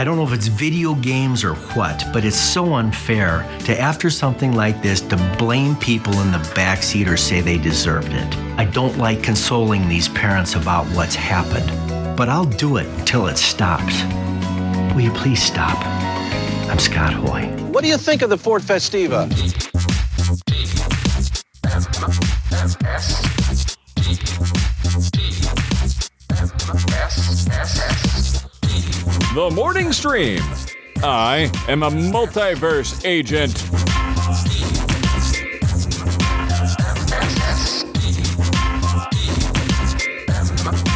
I don't know if it's video games or what, but it's so unfair to, after something like this, to blame people in the backseat or say they deserved it. I don't like consoling these parents about what's happened, but I'll do it until it stops. Will you please stop? I'm Scott Hoy. What do you think of the Ford Festiva? The Morning Stream. I am a multiverse agent.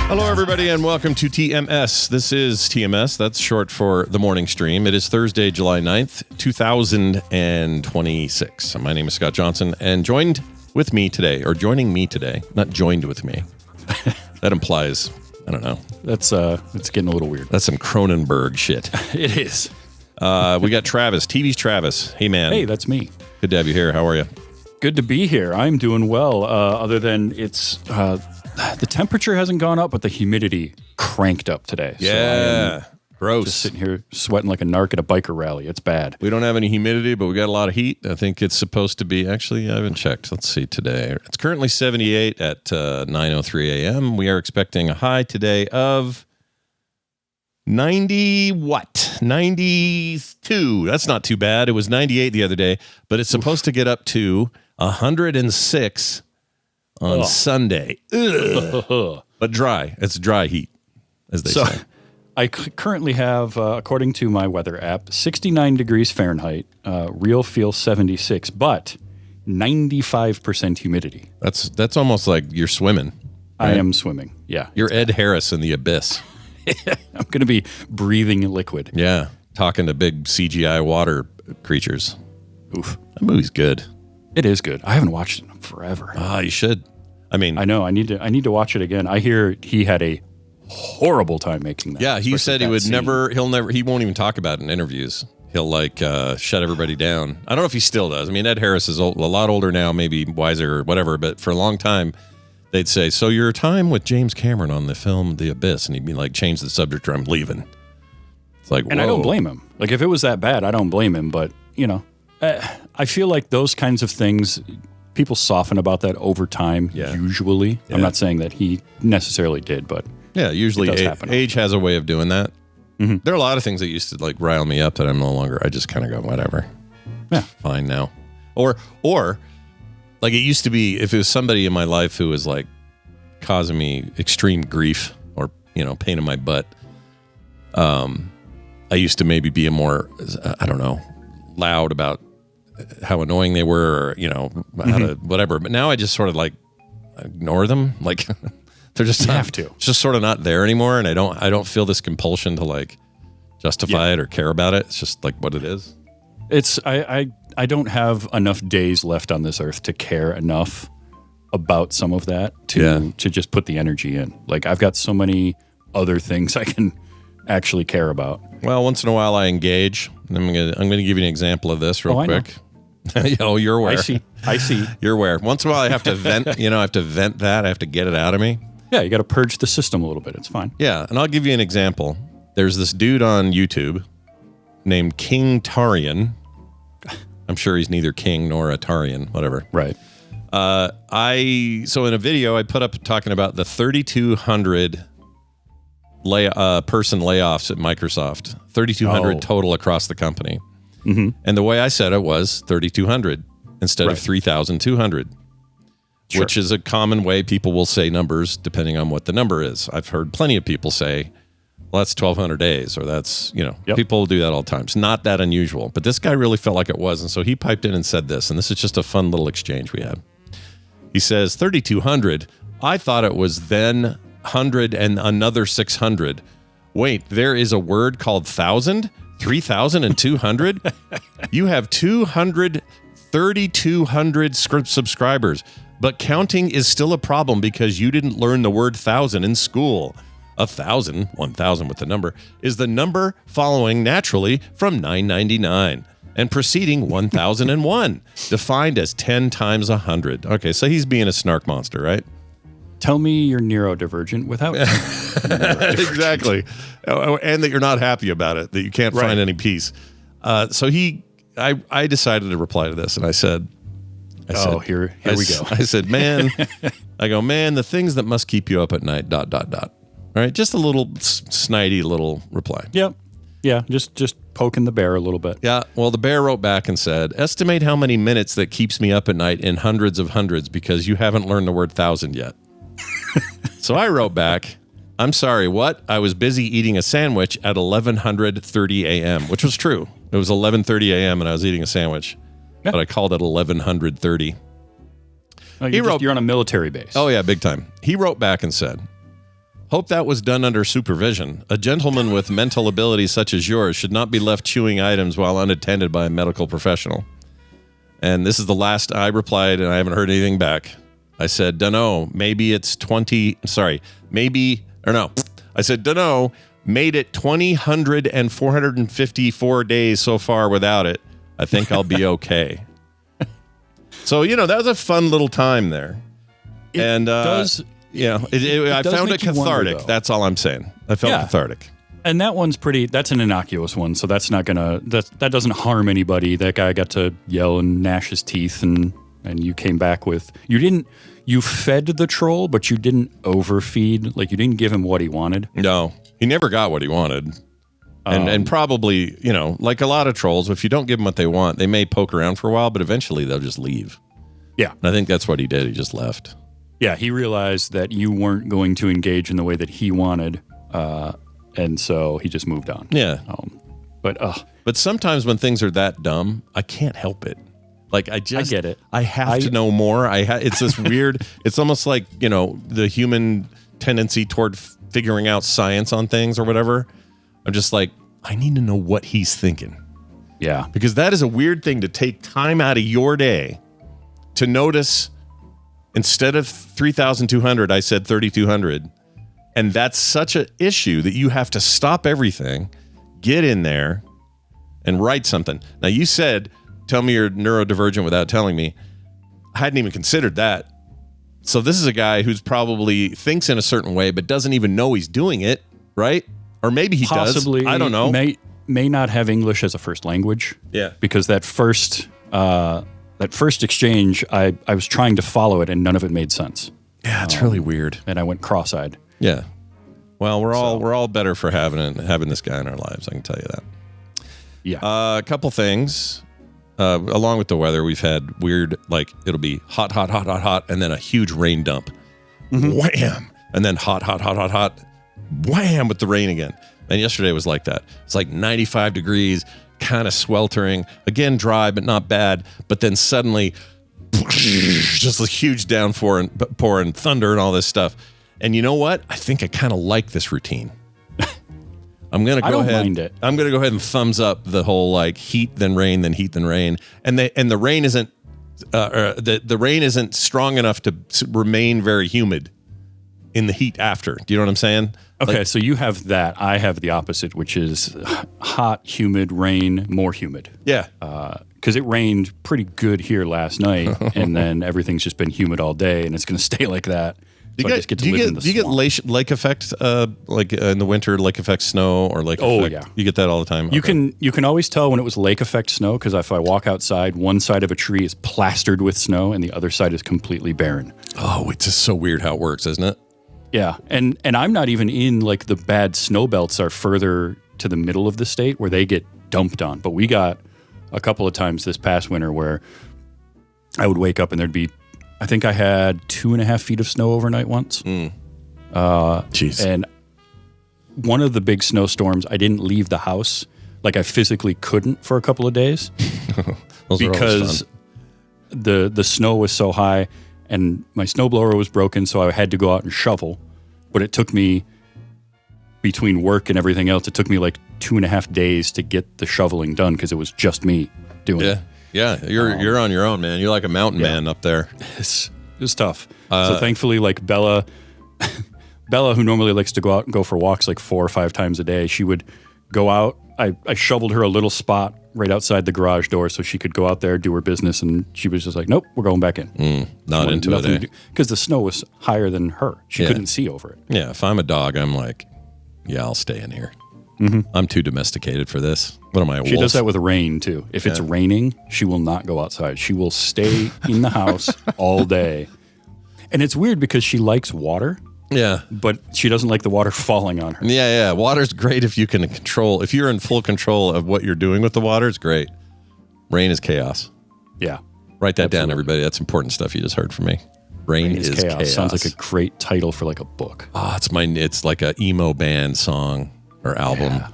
Hello, everybody, and welcome to TMS. This is TMS. That's short for The Morning Stream. It is Thursday, July 9th, 2026. My name is Scott Johnson, and joining me today, not joined with me. That implies, I don't know. That's it's getting a little weird. That's some Cronenberg shit. It is. We got Travis, TV's Travis. Hey, man. Hey, that's me. Good to have you here. How are you? Good to be here. I'm doing well. Other than it's the temperature hasn't gone up, but the humidity cranked up today. Yeah. So gross. Just sitting here sweating like a narc at a biker rally. It's bad. We don't have any humidity, but we got a lot of heat. I think it's supposed to be, actually, I haven't checked. Let's see today. It's currently 78 at 9:03 a.m. We are expecting a high today of 92. That's not too bad. It was 98 the other day, but it's supposed to get up to 106 on Sunday. But dry. It's dry heat, as they say. I currently have, according to my weather app, 69 degrees Fahrenheit, real feel 76, but 95% humidity. That's almost like you're swimming. Right? I am swimming, yeah. You're Ed Harris in the abyss. I'm going to be breathing liquid. Yeah, talking to big CGI water creatures. Oof. That movie's good. It is good. I haven't watched it in forever. You should. I mean, I know. I need to watch it again. I hear he had a horrible time making that. Yeah, he said he would never. He won't even talk about it in interviews. He'll shut everybody down. I don't know if he still does. I mean, Ed Harris is a lot older now, maybe wiser or whatever, but for a long time, they'd say, so your time with James Cameron on the film The Abyss, and he'd be like, change the subject or I'm leaving. It's like, and whoa. I don't blame him. Like, if it was that bad, I don't blame him, but, I feel like those kinds of things, people soften about that over time, usually. Yeah. I'm not saying that he necessarily did, but yeah, usually age has a way of doing that. Mm-hmm. There are a lot of things that used to rile me up that I'm no longer. I just kind of go, whatever. Yeah, fine now. Or like it used to be, if it was somebody in my life who was like causing me extreme grief or pain in my butt, I used to maybe be a more I don't know, loud about how annoying they were, or how to whatever. But now I just sort of ignore them, like. They're just it's just sort of not there anymore, and I don't feel this compulsion to justify it or care about it. It's just like what it is. It's I don't have enough days left on this earth to care enough about some of that to just put the energy in. Like I've got so many other things I can actually care about. Well, once in a while I engage. I'm gonna give you an example of this real quick. You're aware. I see. You're aware. Once in a while I have to vent. I have to vent that. I have to get it out of me. Yeah, you got to purge the system a little bit. It's fine. Yeah, and I'll give you an example. There's this dude on YouTube named King Tarian. I'm sure he's neither king nor a Tarian, whatever. Right. So in a video I put up talking about the 3,200 person layoffs at Microsoft. 3,200 total across the company. Mm-hmm. And the way I said it was 3,200 instead of 3,200. Sure. Which is a common way people will say numbers depending on what the number is. I've heard plenty of people say, well, that's 1,200 days, or that's, people do that all the time. It's not that unusual. But this guy really felt like it was. And so he piped in and said this, and this is just a fun little exchange we had. He says, 3,200, I thought it was then 100 and another 600. Wait, there is a word called 1,000? 3,200? You have 3,200 subscribers. But counting is still a problem because you didn't learn the word 1,000 in school. 1,000 with the number, is the number following naturally from 999 and preceding 1,001, defined as 10 times 100. Okay, so he's being a snark monster, right? Tell me you're neurodivergent without exactly, and that you're not happy about it, that you can't find any peace. So I decided to reply to this, and I said, here we go. I said, man, the things that must keep you up at night, ... All right, just a little snidey little reply. Yep. Yeah, just poking the bear a little bit. Yeah, well, the bear wrote back and said, estimate how many minutes that keeps me up at night in hundreds of hundreds because you haven't learned the word 1,000 yet. So I wrote back, I'm sorry, what? I was busy eating a sandwich at 11:30 a.m., which was true. It was 11:30 a.m. and I was eating a sandwich, but I called it 11:30. Oh, you're on a military base. Oh, yeah, big time. He wrote back and said, hope that was done under supervision. A gentleman with mental abilities such as yours should not be left chewing items while unattended by a medical professional. And this is the last I replied, and I haven't heard anything back. I said, dunno, maybe it's 20, sorry, maybe, or no. I said, dunno, made it 20, 100, and 454 days so far without it. I think I'll be okay. So, that was a fun little time there. I found it cathartic. Wonder, that's all I'm saying. I felt cathartic. And that one's that's an innocuous one. So that's not that doesn't harm anybody. That guy got to yell and gnash his teeth and you came back with, you fed the troll, but you didn't overfeed. Like you didn't give him what he wanted. No, he never got what he wanted. And probably, like a lot of trolls, if you don't give them what they want, they may poke around for a while, but eventually they'll just leave. Yeah. And I think that's what he did. He just left. Yeah, he realized that you weren't going to engage in the way that he wanted, and so he just moved on. Yeah. But sometimes when things are that dumb, I can't help it. Like I get it. I have to know more. It's this weird. It's almost like the human tendency toward figuring out science on things or whatever. I'm just like, I need to know what he's thinking. Yeah, because that is a weird thing to take time out of your day to notice. Instead of 3,200, I said 3,200. And that's such an issue that you have to stop everything, get in there, and write something. Now, you said, tell me you're neurodivergent without telling me. I hadn't even considered that. So this is a guy who's probably thinks in a certain way, but doesn't even know he's doing it, right? Or maybe he possibly does. I don't know. May not have English as a first language. Yeah. Because that first exchange, I was trying to follow it and none of it made sense. Yeah, it's really weird. And I went cross-eyed. Yeah. Well, we're all better for having this guy in our lives. I can tell you that. Yeah. A couple things. Along with the weather, we've had weird, like it'll be hot, hot, hot, hot, hot, and then a huge rain dump. Mm-hmm. Wham! And then hot, hot, hot, hot, hot. Wham! With the rain again. And yesterday was like that. It's like 95 degrees. Kind of sweltering, again dry but not bad, but then suddenly just a huge downpour and pour and thunder and all this stuff. And you know what? I think I kind of like this routine. I'm gonna go ahead. Mind it. I'm gonna go ahead and thumbs up the whole like heat then rain then heat then rain, and the rain isn't the rain isn't strong enough to remain very humid in the heat after. Do you know what I'm saying? Okay, so you have that. I have the opposite, which is hot, humid, rain, more humid. Yeah. Because it rained pretty good here last night, and then everything's just been humid all day, and it's going to stay like that. So I just get to live in the swamp. Do you get lake effect, like in the winter, lake effect snow or lake effect? Yeah. You get that all the time? You can always tell when it was lake effect snow, because if I walk outside, one side of a tree is plastered with snow, and the other side is completely barren. Oh, it's just so weird how it works, isn't it? Yeah, and I'm not even in, like, the bad snow belts are further to the middle of the state where they get dumped on. But we got a couple of times this past winter where I would wake up and there'd be, I think I had 2.5 feet of snow overnight once. Jeez. And one of the big snowstorms, I didn't leave the house. Like, I physically couldn't for a couple of days because the snow was so high. And my snowblower was broken, so I had to go out and shovel. But it took me, between work and everything else, it took me like 2.5 days to get the shoveling done because it was just me doing it. Yeah, you're on your own, man. You're like a mountain man up there. It was tough. So thankfully, like Bella, who normally likes to go out and go for walks like 4 or 5 times a day, she would go out. I shoveled her a little spot right outside the garage door so she could go out there, do her business, and she was just like, nope, we're going back in. Not into it, because the snow was higher than her. She couldn't see over it. Yeah, if I'm a dog, I'm like, yeah, I'll stay in here. I'm too domesticated for this. What am I, a wolf? She does that with rain, too. If it's raining, she will not go outside. She will stay in the house all day. And it's weird because she likes water. Yeah. But she doesn't like the water falling on her. Yeah. Water's great if you can control. If you're in full control of what you're doing with the water, it's great. Rain is chaos. Yeah. Write that down, everybody. That's important stuff you just heard from me. Rain is chaos. Sounds like a great title for like a book. Oh, it's like a emo band song or album. Yeah.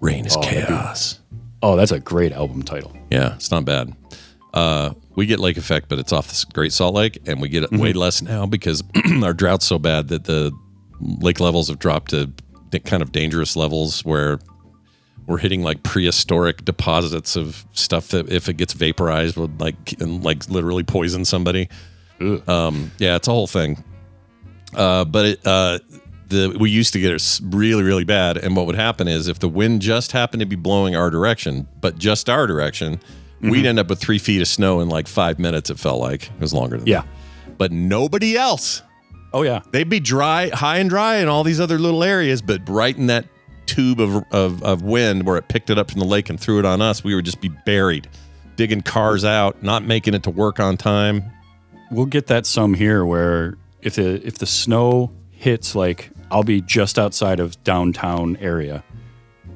Rain is chaos. That's a great album title. Yeah, it's not bad. We get lake effect, but it's off the Great Salt Lake, and we get it way less now because our drought's so bad that the lake levels have dropped to kind of dangerous levels where we're hitting like prehistoric deposits of stuff that if it gets vaporized would like literally poison somebody. Yeah, it's a whole thing. But we used to get it really, really bad, and what would happen is if the wind just happened to be blowing our direction, but just our direction, we'd end up with 3 feet of snow in like 5 minutes. It felt like it was longer than that. But nobody else. Oh yeah, they'd be dry, high and dry in all these other little areas, but right in that tube of wind where it picked it up from the lake and threw it on us, we would just be buried, digging cars out, not making it to work on time. We'll get that some here where if the snow hits, like I'll be just outside of downtown area,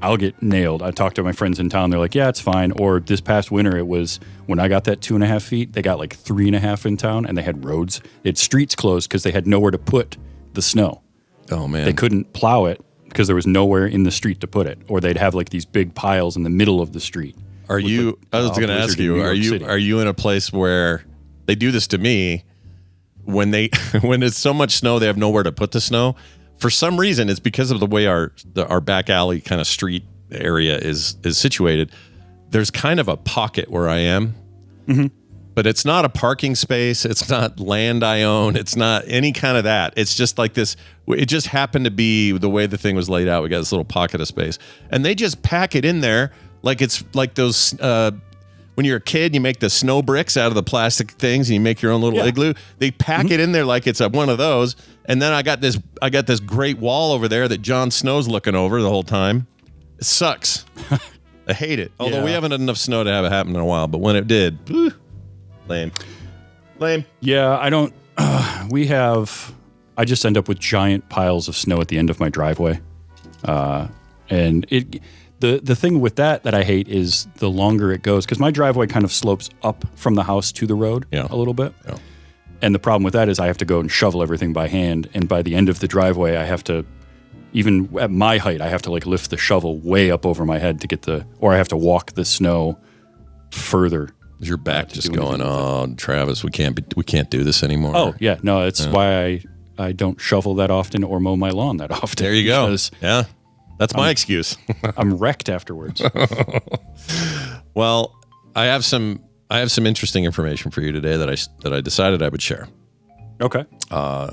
I'll get nailed. I talked to my friends in town. They're like, yeah, it's fine. Or this past winter, it was when I got that 2.5 feet, they got like 3.5 in town, and they had roads. They had streets closed because they had nowhere to put the snow. Oh, man. They couldn't plow it because there was nowhere in the street to put it. Or they'd have like these big piles in the middle of the street. I was going to ask you, are you in a place where they do this to me when it's so much snow, they have nowhere to put the snow? For some reason, it's because of the way our back alley kind of street area is situated. There's kind of a pocket where I am, but it's not a parking space. It's not land I own. It's not any kind of that. It's just like this. It just happened to be the way the thing was laid out. We got this little pocket of space, and they just pack it in there like it's like those. When you're a kid, you make the snow bricks out of the plastic things and you make your own little igloo. They pack it in there like it's one of those. And then I got this great wall over there that Jon Snow's looking over the whole time. It sucks. I hate it. Although we haven't had enough snow to have it happen in a while. But when it did, lame. Yeah, I don't. I just end up with giant piles of snow at the end of my driveway. And the thing with that I hate is the longer it goes, because my driveway kind of slopes up from the house to the road a little bit. Yeah. And the problem with that is I have to go and shovel everything by hand. And by the end of the driveway, I have to, even at my height, I have to like lift the shovel way up over my head to get or I have to walk the snow further. Is your back just going, oh, Travis, we can't do this anymore? Oh, yeah. No, it's why I don't shovel that often or mow my lawn that often. There you go. Yeah. That's my excuse. I'm wrecked afterwards. Well, I have some interesting information for you today that I decided I would share. Okay.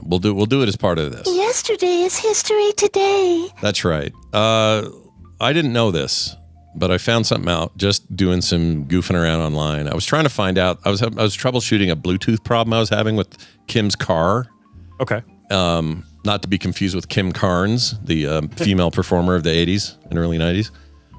We'll do it as part of this. Yesterday is history today. That's right. I didn't know this, but I found something out just doing some goofing around online. I was trying to find out. I was troubleshooting a Bluetooth problem I was having with Kim's car. Okay. Not to be confused with Kim Carnes, the female performer of the 80s and early 90s.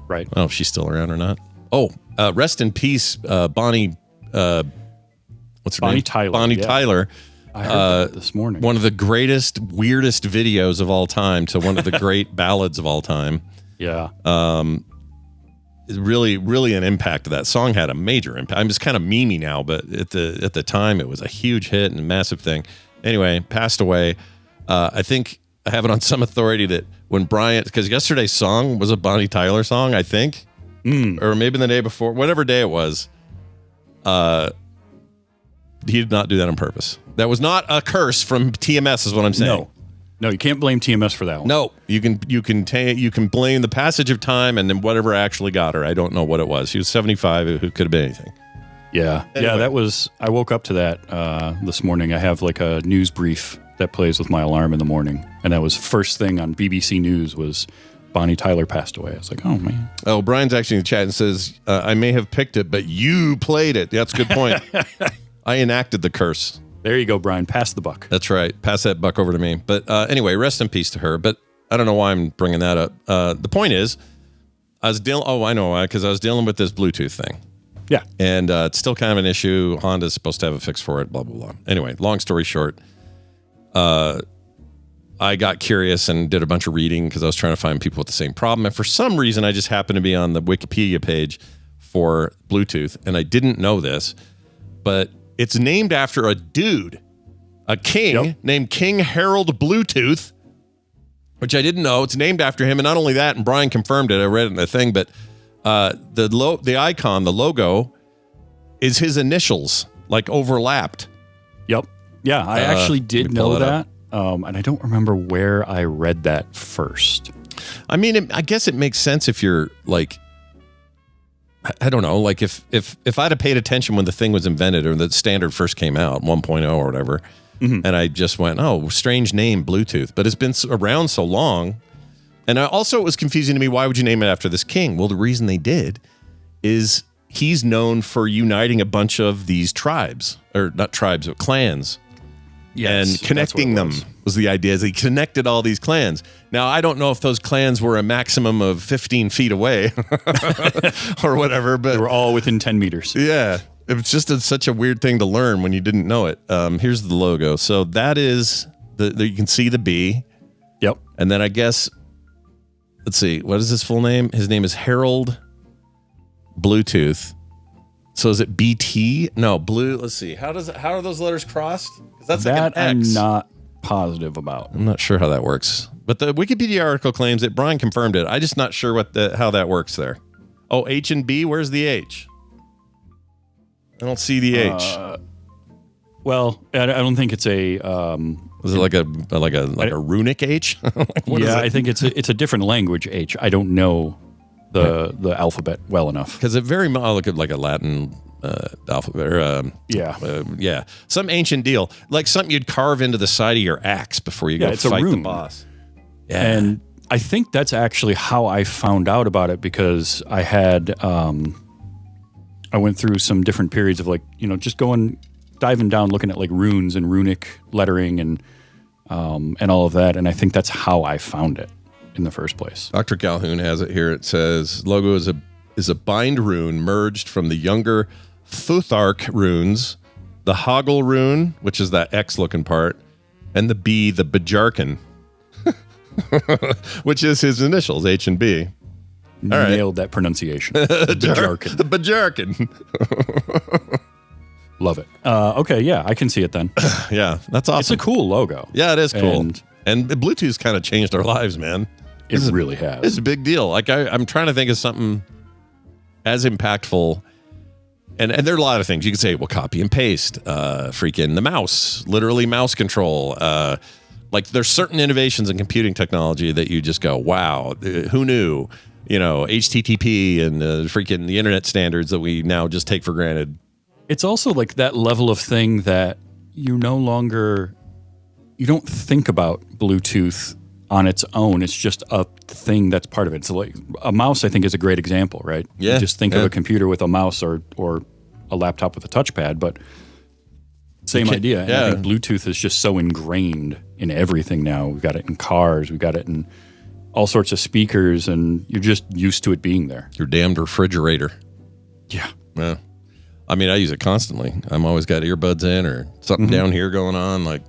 Right. I don't know if she's still around or not. Oh, rest in peace, Bonnie. What's her name? Tyler. Bonnie Tyler. I heard that this morning. One of the greatest, weirdest videos of all time to one of the great ballads of all time. Yeah. Really, really an impact. That song had a major impact. I'm just kind of memey now, but at the time it was a huge hit and a massive thing. Anyway, passed away. I think I have it on some authority that when Bryant, because yesterday's song was a Bonnie Tyler song, I think, or maybe the day before, whatever day it was. He did not do that on purpose. That was not a curse from TMS, is what I'm saying. No, you can't blame TMS for that one. No, you can blame the passage of time and then whatever actually got her. I don't know what it was. She was 75. It could have been anything. Yeah. Anyway. Yeah, that was, I woke up to that this morning. I have like a news brief that plays with my alarm in the morning. And that was first thing on BBC News was Bonnie Tyler passed away. I was like, oh, man. Oh, Brian's actually in the chat and says, I may have picked it, but you played it. That's a good point. I enacted the curse. There you go, Brian. Pass the buck. That's right. Pass that buck over to me. But anyway, rest in peace to her. But I don't know why I'm bringing that up. The point is, I know why, because I was dealing with this Bluetooth thing. Yeah. And it's still kind of an issue. Honda's supposed to have a fix for it, blah, blah, blah. Anyway, long story short, I got curious and did a bunch of reading because I was trying to find people with the same problem. And for some reason, I just happened to be on the Wikipedia page for Bluetooth. And I didn't know this, but it's named after a dude, a king named King Harold Bluetooth, which I didn't know. It's named after him. And not only that, and Brian confirmed it, I read it in the thing, but the icon, the logo, is his initials, like overlapped. Yep. Yeah, I actually did know that. And I don't remember where I read that first. I mean, I guess it makes sense if you're like, I don't know, like if I'd have paid attention when the thing was invented or the standard first came out, 1.0 or whatever, and I just went, oh, strange name, Bluetooth. But it's been around so long. And also it was confusing to me, why would you name it after this king? Well, the reason they did is he's known for uniting a bunch of these tribes, or not tribes, but clans. Yes, and connecting them was the idea. Is he connected all these clans. Now, I don't know if those clans were a maximum of 15 feet away or whatever, but they were all within 10 meters. Yeah. It was just such a weird thing to learn when you didn't know it. Here's the logo. So that is you can see the B. Yep. And then I guess, let's see, what is his full name? His name is Harold Bluetooth. So is it BT? No, blue. Let's see. How are those letters crossed? That's that like an X. I'm not positive about. I'm not sure how that works. But the Wikipedia article claims that Brian confirmed it. I'm just not sure how that works there. Oh, H and B. Where's the H? I don't see the H. Well, I don't think it's a. Is it like a runic H? Yeah, I think it's a different language H. I don't know the alphabet well enough because it very much look like a Latin alphabet. Or, some ancient deal, like something you'd carve into the side of your axe before you go fight the boss. Yeah, and I think that's actually how I found out about it because I had I went through some different periods of just diving down, looking at like runes and runic lettering and all of that, and I think that's how I found it in the first place. Dr. Calhoun has it here. It says logo is a bind rune merged from the younger Futhark runes, the Hoggle rune, which is that X looking part, and the B, the Bajarken, which is his initials, H and B. All right. Nailed that pronunciation. Bajarken. The Bajarken. Love it. Okay, yeah, I can see it then. Yeah, that's awesome. It's a cool logo. Yeah, it is cool. And Bluetooth's kind of changed our lives, man. It really has. It's a big deal. Like I'm trying to think of something as impactful. And there are a lot of things you could say. Well, copy and paste, freaking the mouse, literally mouse control. Like there's certain innovations in computing technology that you just go, wow, who knew? HTTP and freaking the internet standards that we now just take for granted. It's also like that level of thing that you don't think about Bluetooth on its own. It's just a thing that's part of it. So like a mouse, I think, is a great example, right? Yeah. You just think of a computer with a mouse or a laptop with a touchpad, but same idea. And I think Bluetooth is just so ingrained in everything now. We've got it in cars. We've got it in all sorts of speakers, and you're just used to it being there. Your damned refrigerator. Yeah. Yeah. I mean, I use it constantly. I'm always got earbuds in or something down here going on. Like,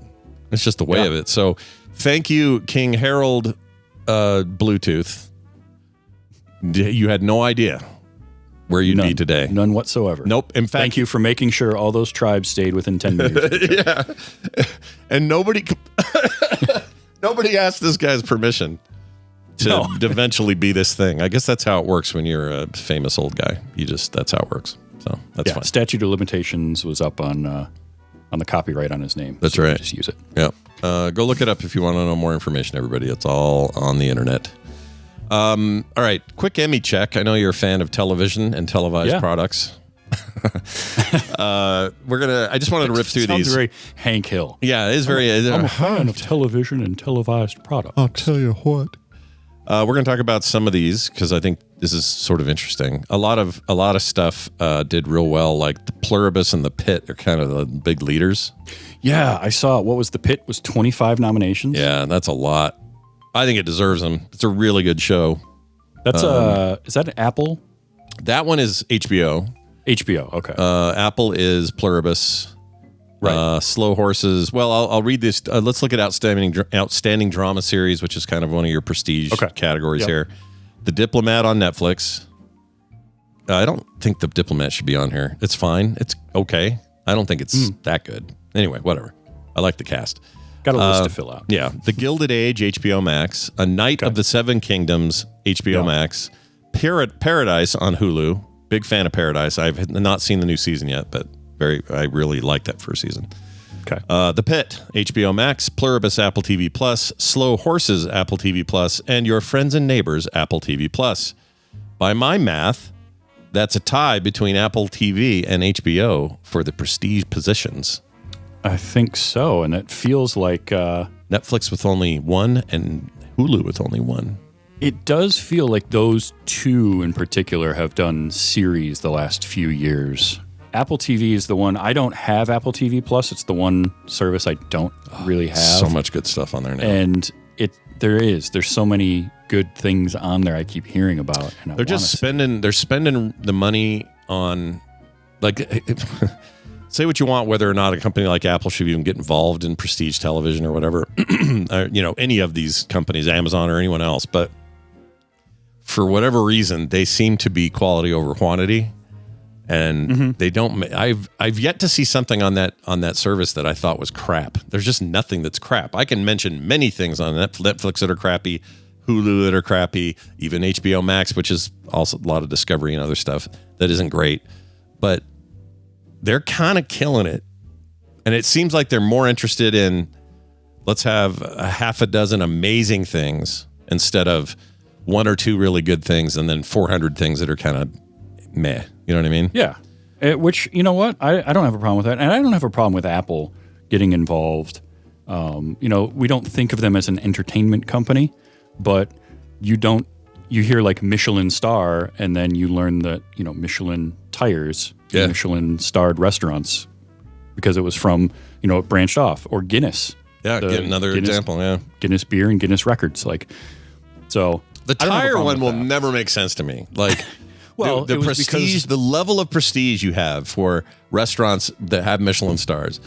it's just the way of it. So thank you, King Harold Bluetooth. You had no idea where you'd be today. None whatsoever. Nope. In fact, thank you for making sure all those tribes stayed within 10 meters. Yeah. And nobody asked this guy's permission to eventually be this thing. I guess that's how it works when you're a famous old guy. That's how it works. So that's fine. Statute of limitations was up on the copyright on his name. That's right. Just use it. Yeah. Go look it up if you want to know more information, everybody. It's all on the internet. All right. Quick Emmy check. I know you're a fan of television and televised products. I just wanted to rip through these. Sounds very Hank Hill. Yeah, it is very. I'm a fan of television and televised products. I'll tell you what. We're going to talk about some of these because I think this is sort of interesting. A lot of stuff did real well. Like the Pluribus and the Pit are kind of the big leaders. Yeah, I saw it. What was the Pit? Was 25 nominations? Yeah, that's a lot. I think it deserves them. It's a really good show. That's is that an Apple? That one is HBO. HBO. Okay. Apple is Pluribus. Right. Slow Horses. Well, I'll read this. Let's look at outstanding drama series, which is kind of one of your prestige categories here. The Diplomat on Netflix. I don't think The Diplomat should be on here. It's fine. It's okay. I don't think it's that good. Anyway, whatever. I like the cast. Got a list to fill out. Yeah. The Gilded Age, HBO Max. A Night of the Seven Kingdoms, HBO Max. Paradise on Hulu. Big fan of Paradise. I've not seen the new season yet, but I really like that first season. Okay. The Pit, HBO Max. Pluribus, Apple TV Plus. Slow Horses, Apple TV Plus. And Your Friends and Neighbors, Apple TV Plus. By my math, that's a tie between Apple TV and HBO for the prestige positions. I think so, and it feels like Netflix with only one and Hulu with only one. It does feel like those two in particular have done series the last few years. Apple TV is the one. I don't have Apple TV Plus. It's the one service I don't really have. So much good stuff on there now. And there's so many good things on there I keep hearing about. And they're spending the money on, like, say what you want, whether or not a company like Apple should even get involved in prestige television or whatever, any of these companies, Amazon or anyone else. But for whatever reason, they seem to be quality over quantity. And they don't. I've yet to see something on that service that I thought was crap. There's just nothing that's crap. I can mention many things on Netflix that are crappy, Hulu that are crappy, even HBO Max, which is also a lot of Discovery and other stuff that isn't great. But they're kind of killing it, and it seems like they're more interested in let's have a half a dozen amazing things instead of one or two really good things and then 400 things that are kind of meh. You know what I mean? Yeah. Which, you know what? I don't have a problem with that. And I don't have a problem with Apple getting involved. We don't think of them as an entertainment company, but you hear like Michelin star, and then you learn that, Michelin tires, Michelin starred restaurants, because it was from, it branched off, or Guinness. Yeah. Another example. Yeah. Guinness beer and Guinness records. The tire one will never make sense to me. Like, well, the prestige, the level of prestige you have for restaurants that have Michelin stars,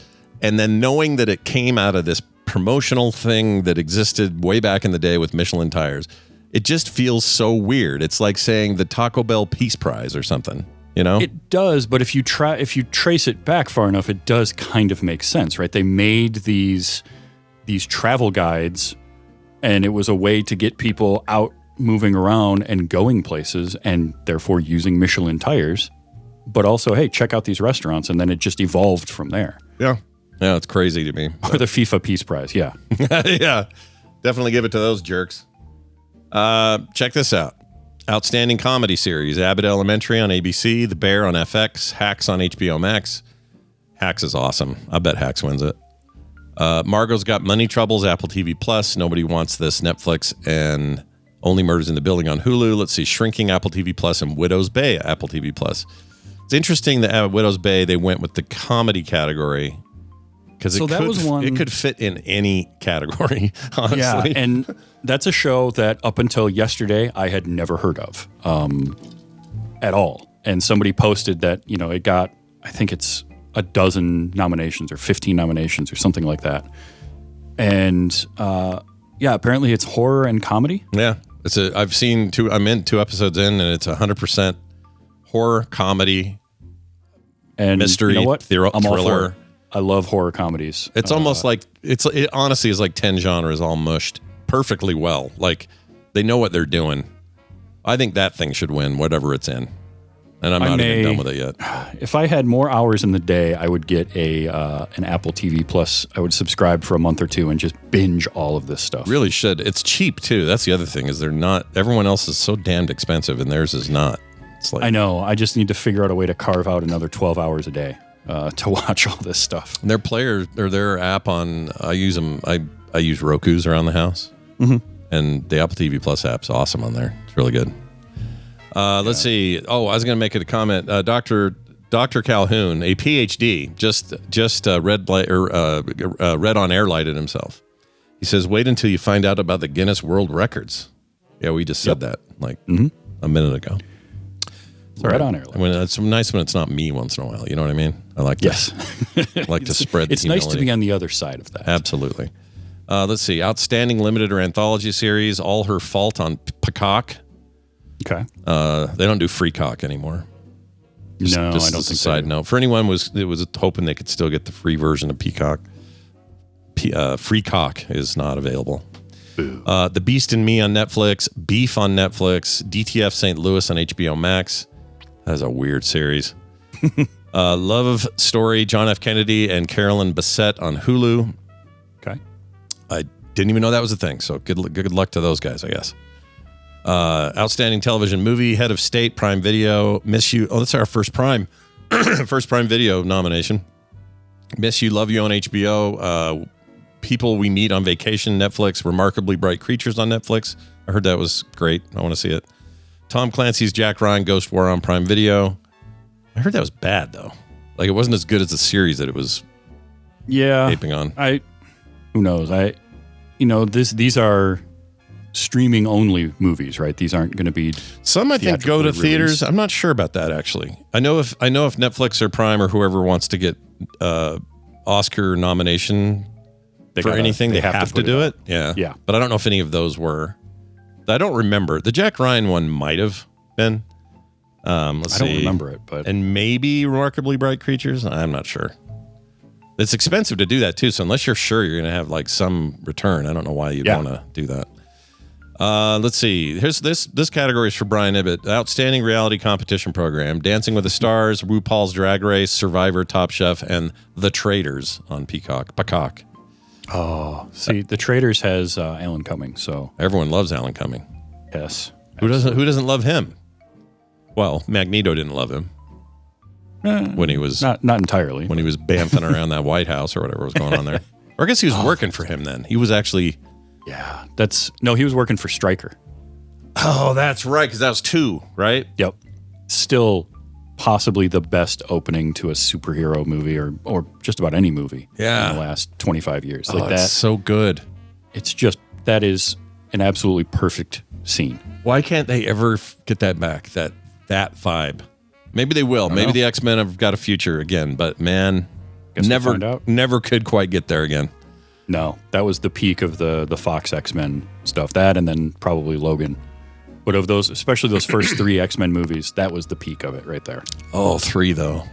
and then knowing that it came out of this promotional thing that existed way back in the day with Michelin tires, it just feels so weird. It's like saying the Taco Bell Peace Prize or something, It does, but if you trace it back far enough, it does kind of make sense, right? They made these travel guides, and it was a way to get people out moving around and going places, and therefore using Michelin tires, but also, hey, check out these restaurants, and then it just evolved from there. Yeah, it's crazy to me. Or the FIFA Peace Prize, yeah. Yeah, definitely give it to those jerks. Check this out. Outstanding comedy series, Abbott Elementary on ABC, The Bear on FX, Hacks on HBO Max. Hacks is awesome. I bet Hacks wins it. Margot's Got Money Troubles, Apple TV Plus, Nobody Wants This, Netflix, and Only Murders in the Building on Hulu. Let's see, Shrinking, Apple TV Plus, and Widow's Bay, Apple TV Plus. It's interesting that at Widow's Bay, they went with the comedy category because it could fit in any category, honestly. Yeah, and that's a show that up until yesterday, I had never heard of at all. And somebody posted that, it got, I think it's a dozen nominations or 15 nominations or something like that. And apparently it's horror and comedy. Yeah. I've seen I'm in 2 episodes in, and it's 100% horror, comedy, and mystery, thriller. I love horror comedies. It's almost like it honestly is like 10 genres all mushed perfectly well. Like they know what they're doing. I think that thing should win whatever it's in. And I'm not even done with it yet. If I had more hours in the day, I would get an Apple TV Plus. I would subscribe for a month or two and just binge all of this stuff. Really should. It's cheap too. That's the other thing is they're not. Everyone else is so damned expensive, and theirs is not. It's like, I know. I just need to figure out a way to carve out another 12 hours a day to watch all this stuff. Their app on. I use them. I use Roku's around the house, and And the Apple TV Plus app's awesome on there. It's really good. Let's see. Oh, I was going to make it a comment. Dr. Calhoun, a PhD, just read on air lighted himself. He says, "Wait until you find out about the Guinness World Records." Yeah, we just said that like a minute ago. Right on air. When it's nice when it's not me once in a while. You know what I mean? I like that. Yes. I like to spread the It's humility. nice to be on the other side of that. Absolutely. Let's see. Outstanding limited or anthology series, All Her Fault on Peacock. Okay. They don't do Free Cock anymore. No, I don't as think a side note. For anyone was hoping they could still get the free version of Peacock. Free Cock is not available. The Beast in Me on Netflix, Beef on Netflix, DTF St. Louis on HBO Max. That is a weird series. Love Story, John F. Kennedy and Carolyn Bessette on Hulu. Okay. I didn't even know that was a thing, so good luck to those guys, I guess. Outstanding television movie, Head of State, Prime Video, Miss You. Oh, that's our first Prime Video nomination. Miss You, Love You on HBO. People We Meet on Vacation, Netflix. Remarkably Bright Creatures on Netflix. I heard that was great. I want to see it. Tom Clancy's Jack Ryan, Ghost War on Prime Video. I heard that was bad, though. Like, it wasn't as good as the series that it was aping on. Who knows? These are streaming only movies, right? These aren't going to be some. I think go to theaters. Released. I'm not sure about that actually. I know if Netflix or Prime or whoever wants to get Oscar nomination for anything, they have to do it. Yeah. But I don't know if any of those were. I don't remember. The Jack Ryan one might have been. Let's see. I don't remember it, but and maybe Remarkably Bright Creatures. I'm not sure. It's expensive to do that too. So unless you're sure you're going to have like some return, I don't know why you'd want to do that. Let's see. Here's this category is for Brian Ibbett. Outstanding reality competition program: Dancing with the Stars, RuPaul's Drag Race, Survivor, Top Chef, and The Traitors on Peacock. Oh, see, The Traitors has Alan Cumming, so everyone loves Alan Cumming. Yes. Who doesn't love him? Well, Magneto didn't love him when he was not entirely when he was bamfing around that White House or whatever was going on there. Or I guess he was working for him then. He was actually. Yeah, he was working for Stryker. Oh, that's right, because that was 2, right? Yep. Still possibly the best opening to a superhero movie or just about any movie in the last 25 years. Like that's so good. It's just, that is an absolutely perfect scene. Why can't they ever get that back, that vibe? Maybe they will. Maybe the X-Men have got a future again, but man, never could quite get there again. No, that was the peak of the Fox X-Men stuff. That and then probably Logan. But of those, especially those first 3 X-Men movies, that was the peak of it right there. Oh, 3 though.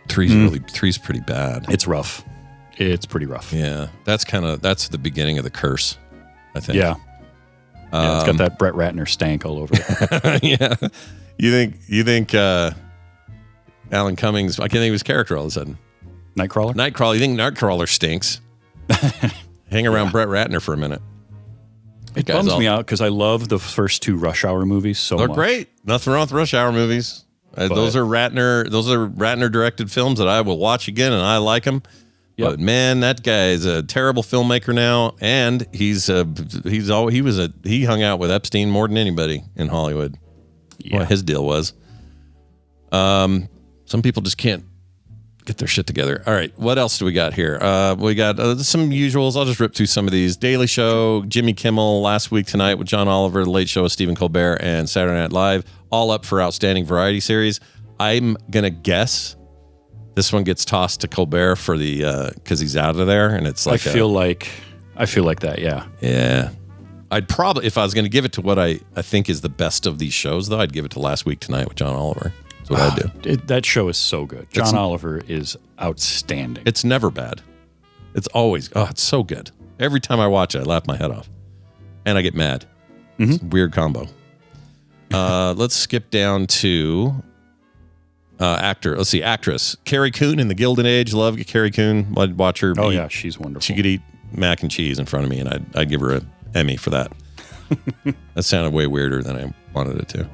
3's pretty bad. It's rough. It's pretty rough. Yeah, that's the beginning of the curse, I think. Yeah. It's got that Brett Ratner stank all over it. Yeah. You think Alan Cummings? I can't think of his character all of a sudden. Nightcrawler. You think Nightcrawler stinks? Hang around Brett Ratner for a minute. It bums me out because I love the first 2 Rush Hour movies so much. They're great. Nothing wrong with Rush Hour movies. Those are Ratner directed films that I will watch again, and I like them. Yep. But man, that guy is a terrible filmmaker now, and he hung out with Epstein more than anybody in Hollywood. Yeah. What his deal was. Some people just can't get their shit together. All right, what else do we got here? We got some usuals. I'll just rip through some of these. Daily Show, Jimmy Kimmel, Last Week Tonight with John Oliver, The Late Show with Stephen Colbert, and Saturday Night Live, all up for Outstanding Variety Series. I'm going to guess this one gets tossed to Colbert for the because he's out of there, and it's like I feel like that, yeah. Yeah. I'd probably, if I was going to give it to what I think is the best of these shows, though, I'd give it to Last Week Tonight with John Oliver. That's what I'd do. That show is so good. John Oliver is outstanding. It's never bad. It's always, it's so good. Every time I watch it, I laugh my head off. And I get mad. Mm-hmm. It's a weird combo. Let's skip down to actor. Let's see, actress. Carrie Coon in The Gilded Age. Love Carrie Coon. I'd watch her. Oh, yeah, she's wonderful. She could eat mac and cheese in front of me, and I'd give her an Emmy for that. That sounded way weirder than I wanted it to.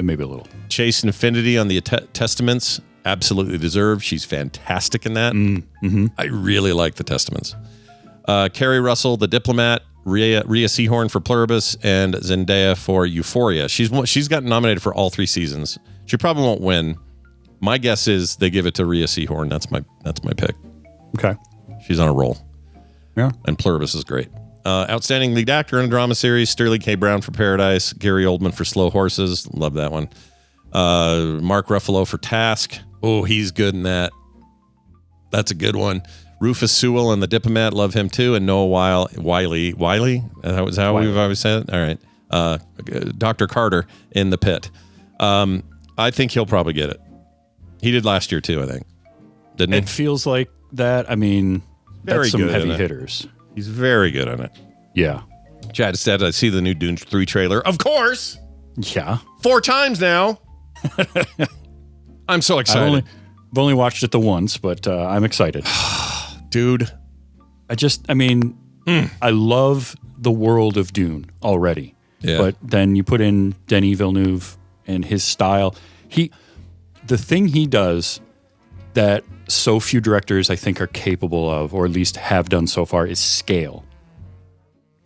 Maybe a little. Chase Infinity on the Testaments. Absolutely deserved. She's fantastic in that. Mm-hmm. I really like the Testaments. Carrie Russell, The Diplomat. Rhea Seehorn for Pluribus, and Zendaya for Euphoria. She's gotten nominated for all 3 seasons. She probably won't win. My guess is they give it to Rhea Seehorn. That's my pick. Okay. She's on a roll. Yeah. And Pluribus is great. Outstanding lead actor in a drama series, Sterling K. Brown for Paradise, Gary Oldman for Slow Horses. Love that one. Mark Ruffalo for Task. Oh, he's good in that. That's a good one. Rufus Sewell and The Diplomat. Love him too. And Noah Wiley. That was how we've always said it? All right. Dr. Carter in The Pit. I think he'll probably get it. He did last year too, I think. Didn't It feels like that. I mean, Very that's some good heavy in it. hitters. He's very good on it. Yeah. Chad said, I see the new Dune 3 trailer. Of course. Yeah. 4 times now. I'm so excited. I've only watched it the once, but I'm excited. Dude. I love the world of Dune already. Yeah. But then you put in Denis Villeneuve and his style. The thing he does that so few directors, I think, are capable of, or at least have done so far, is scale.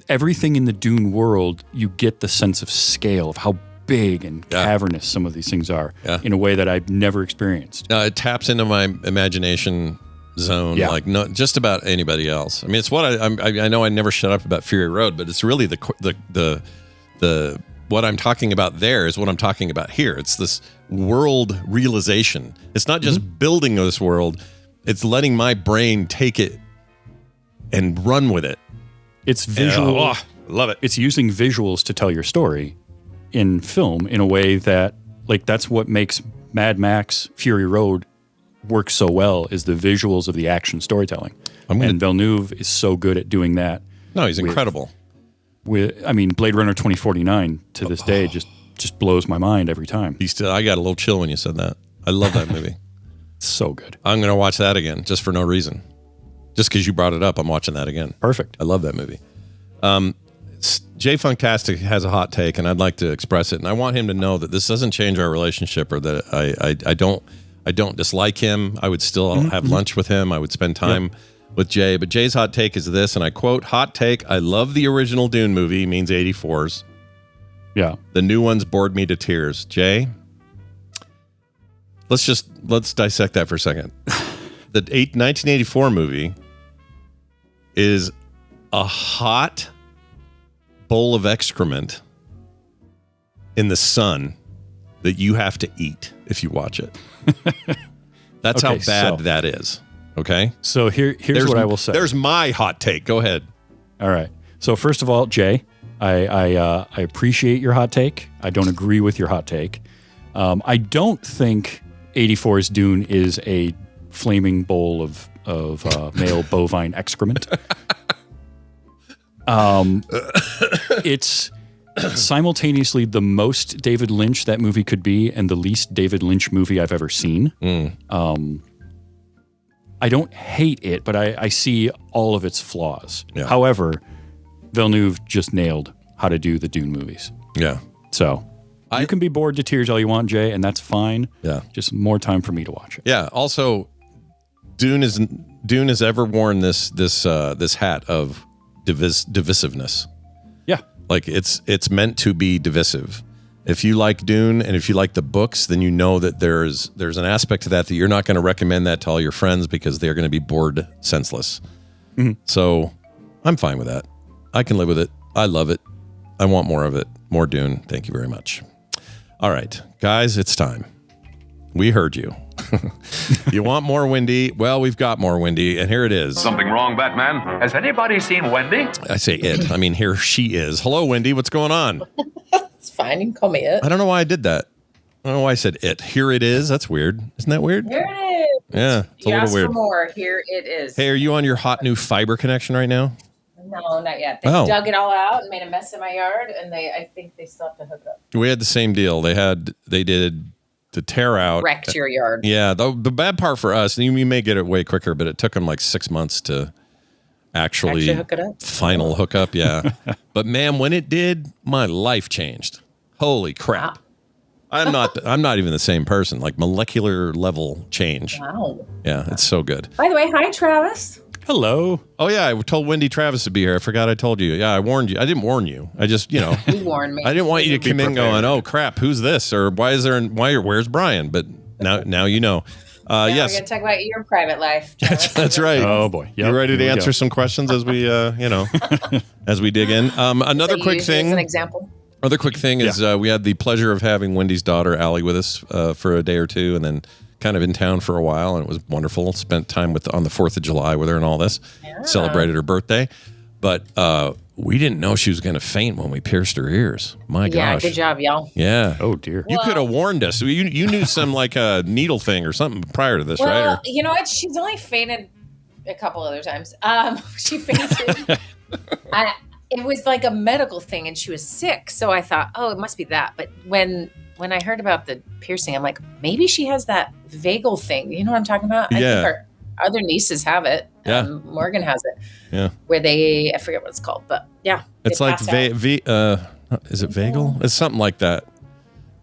Everything in the Dune world, you get the sense of scale, of how big and cavernous some of these things are in a way that I've never experienced. It taps into my imagination zone like not just about anybody else. I mean, it's what I know. I never shut up about Fury Road, but it's really the what I'm talking about there is what I'm talking about here. It's this world realization. It's not just building this world. It's letting my brain take it and run with it. It's visual. I love it. It's using visuals to tell your story in film in a way that, like, that's what makes Mad Max Fury Road work so well, is the visuals of the action storytelling. And Villeneuve is so good at doing that. No, he's incredible. Blade Runner 2049 to this day just blows my mind every time. I got a little chill when you said that. I love that movie. It's so good. I'm going to watch that again just for no reason. Just because you brought it up, I'm watching that again. Perfect. I love that movie. Jay Funktastic has a hot take, and I'd like to express it. And I want him to know that this doesn't change our relationship, or that I don't dislike him. I would still have lunch with him. I would spend time with Jay. But Jay's hot take is this, and I quote, "Hot take, I love the original Dune movie," means 84s. Yeah. The new ones bored me to tears. Jay, let's dissect that for a second. The 1984 movie is a hot bowl of excrement in the sun that you have to eat if you watch it. That's how bad that is. Okay? So here's what I will say. There's my hot take. Go ahead. All right. So first of all, Jay, I appreciate your hot take. I don't agree with your hot take. I don't think 84's Dune is a flaming bowl of male bovine excrement. It's simultaneously the most David Lynch that movie could be and the least David Lynch movie I've ever seen. I don't hate it, but I see all of its flaws. Yeah. However, Villeneuve just nailed how to do the Dune movies. Yeah. So you can be bored to tears all you want, Jay, and that's fine. Yeah. Just more time for me to watch it. Yeah. Also, Dune has ever worn this hat of divisiveness. Yeah. Like it's meant to be divisive. If you like Dune and if you like the books, then you know that there's an aspect to that you're not going to recommend that to all your friends because they're going to be bored senseless. So I'm fine with that. I can live with it. I love it. I want more of it. More Dune. Thank you very much. All right, guys, it's time. We heard you. You want more Wendi? Well, we've got more Wendi, and here it is. Something wrong, Batman? Has anybody seen Wendi? I say it. I mean, here she is. Hello, Wendi. What's going on? It's fine. You can call me it. I don't know why I did that. I don't know why I said it. Here it is. That's weird. Isn't that weird? Here it is. Yeah, it's a little weird. For more. Here it is. Hey, are you on your hot new fiber connection right now? No, not yet. They dug it all out and made a mess in my yard, and I think they still have to hook it up. We had the same deal. They did to tear out. Wrecked your yard. Yeah. The bad part for us, and you may get it way quicker, but it took them like 6 months to actually hook it up. Final hookup. Yeah. But man, when it did, my life changed. Holy crap. Wow. I'm not even the same person, like molecular level change. Wow. Yeah. It's so good. By the way, hi, Travis. Hello. Oh, yeah. I told Wendy Travis to be here. I forgot I told you. Yeah, I warned you. I didn't warn you. I just, You warned me. I didn't want you to come in going, oh, crap, who's this? Or where's Brian? But now you know. Yes. We're going to talk about your private life. That's right. Oh, boy. Yep. You ready to answer some questions as we, as we dig in? Another quick thing. As an example. Other quick thing is we had the pleasure of having Wendy's daughter, Allie, with us for a day or two, and then kind of in town for a while, and it was wonderful. Spent time on the 4th of July with her and all this. Yeah. Celebrated her birthday. But we didn't know she was going to faint when we pierced her ears. My gosh. Yeah, good job, y'all. Yeah. Oh, dear. You could have warned us. You knew some like a needle thing or something prior to this, right? Or, you know what? She's only fainted a couple other times. She fainted. It was like a medical thing, and she was sick. So I thought, oh, it must be that. But when I heard about the piercing, I'm like, maybe she has that vagal thing. You know what I'm talking about? I think her other nieces have it. Yeah. Morgan has it. Yeah. Where I forget what it's called, but yeah. It's like is it vagal? It's something like that.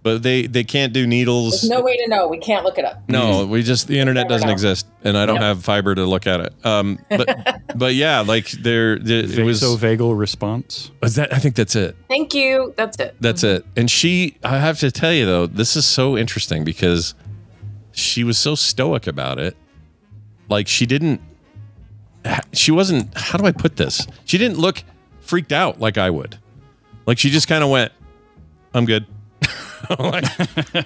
But they can't do needles. There's no way to know. We can't look it up. No, the internet doesn't exist, and I don't have fiber to look at it. But yeah, like it was vasovagal response. I think that's it. Thank you. That's it. That's it. And I have to tell you though, this is so interesting because she was so stoic about it. Like she wasn't. How do I put this? She didn't look freaked out like I would. Like she just kind of went, "I'm good." Like,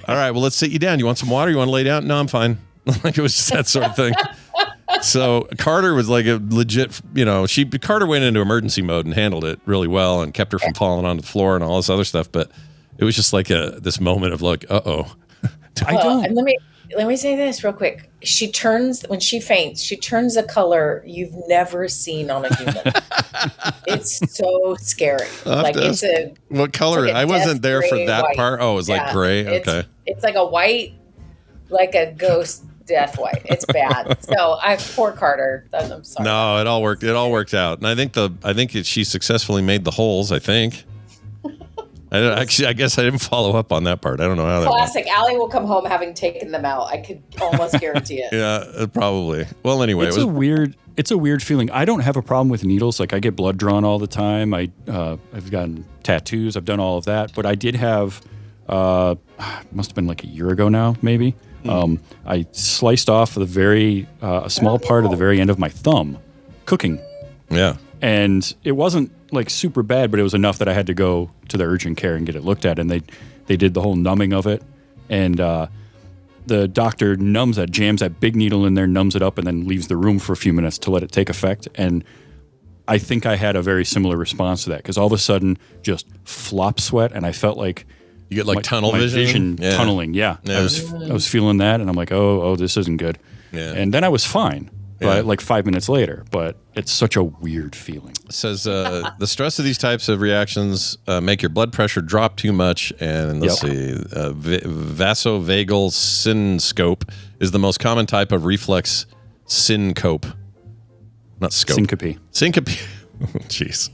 all right, well, let's sit you down. You want some water? You want to lay down? No, I'm fine. Like it was just that sort of thing. So Carter was like a legit, Carter went into emergency mode and handled it really well and kept her from falling onto the floor and all this other stuff. But it was just like this moment of like, uh-oh. And let me say this real quick. When she faints, she turns a color you've never seen on a human. It's so scary. What color? I wasn't there for that white. part. Oh, it was like gray. Okay. It's like a white, like a ghost death white. It's bad. So poor Carter. I'm sorry. No, it all worked. It all worked out. And I think she successfully made the holes. I think. I guess I didn't follow up on that part. I don't know how that went. Classic. Allie will come home having taken them out. I could almost guarantee it. Yeah, probably. Well, anyway, it's a weird feehave I don't have a problem with needles. Like I get blood drawn all the time. I've gotten tattoos. I've done all of that. But I did have, must have been like a year ago now, maybe. I sliced off a small part of the very end of my thumb, cooking. Yeah. And it wasn't like super bad, but it was enough that I had to go to the urgent care and get it looked at. And they did the whole numbing of it. And the doctor jams that big needle in there, numbs it up, and then leaves the room for a few minutes to let it take effect. And I think I had a very similar response to that because all of a sudden just flop sweat. And I felt like you get like tunnel vision tunneling. Yeah. I was feeling that. And I'm like, oh, this isn't good. Yeah. And then I was fine. But like 5 minutes later, but it's such a weird feeling. It says the stress of these types of reactions make your blood pressure drop too much, and let's see, vasovagal syncope is the most common type of reflex syncope, not scope. Syncope. Jeez.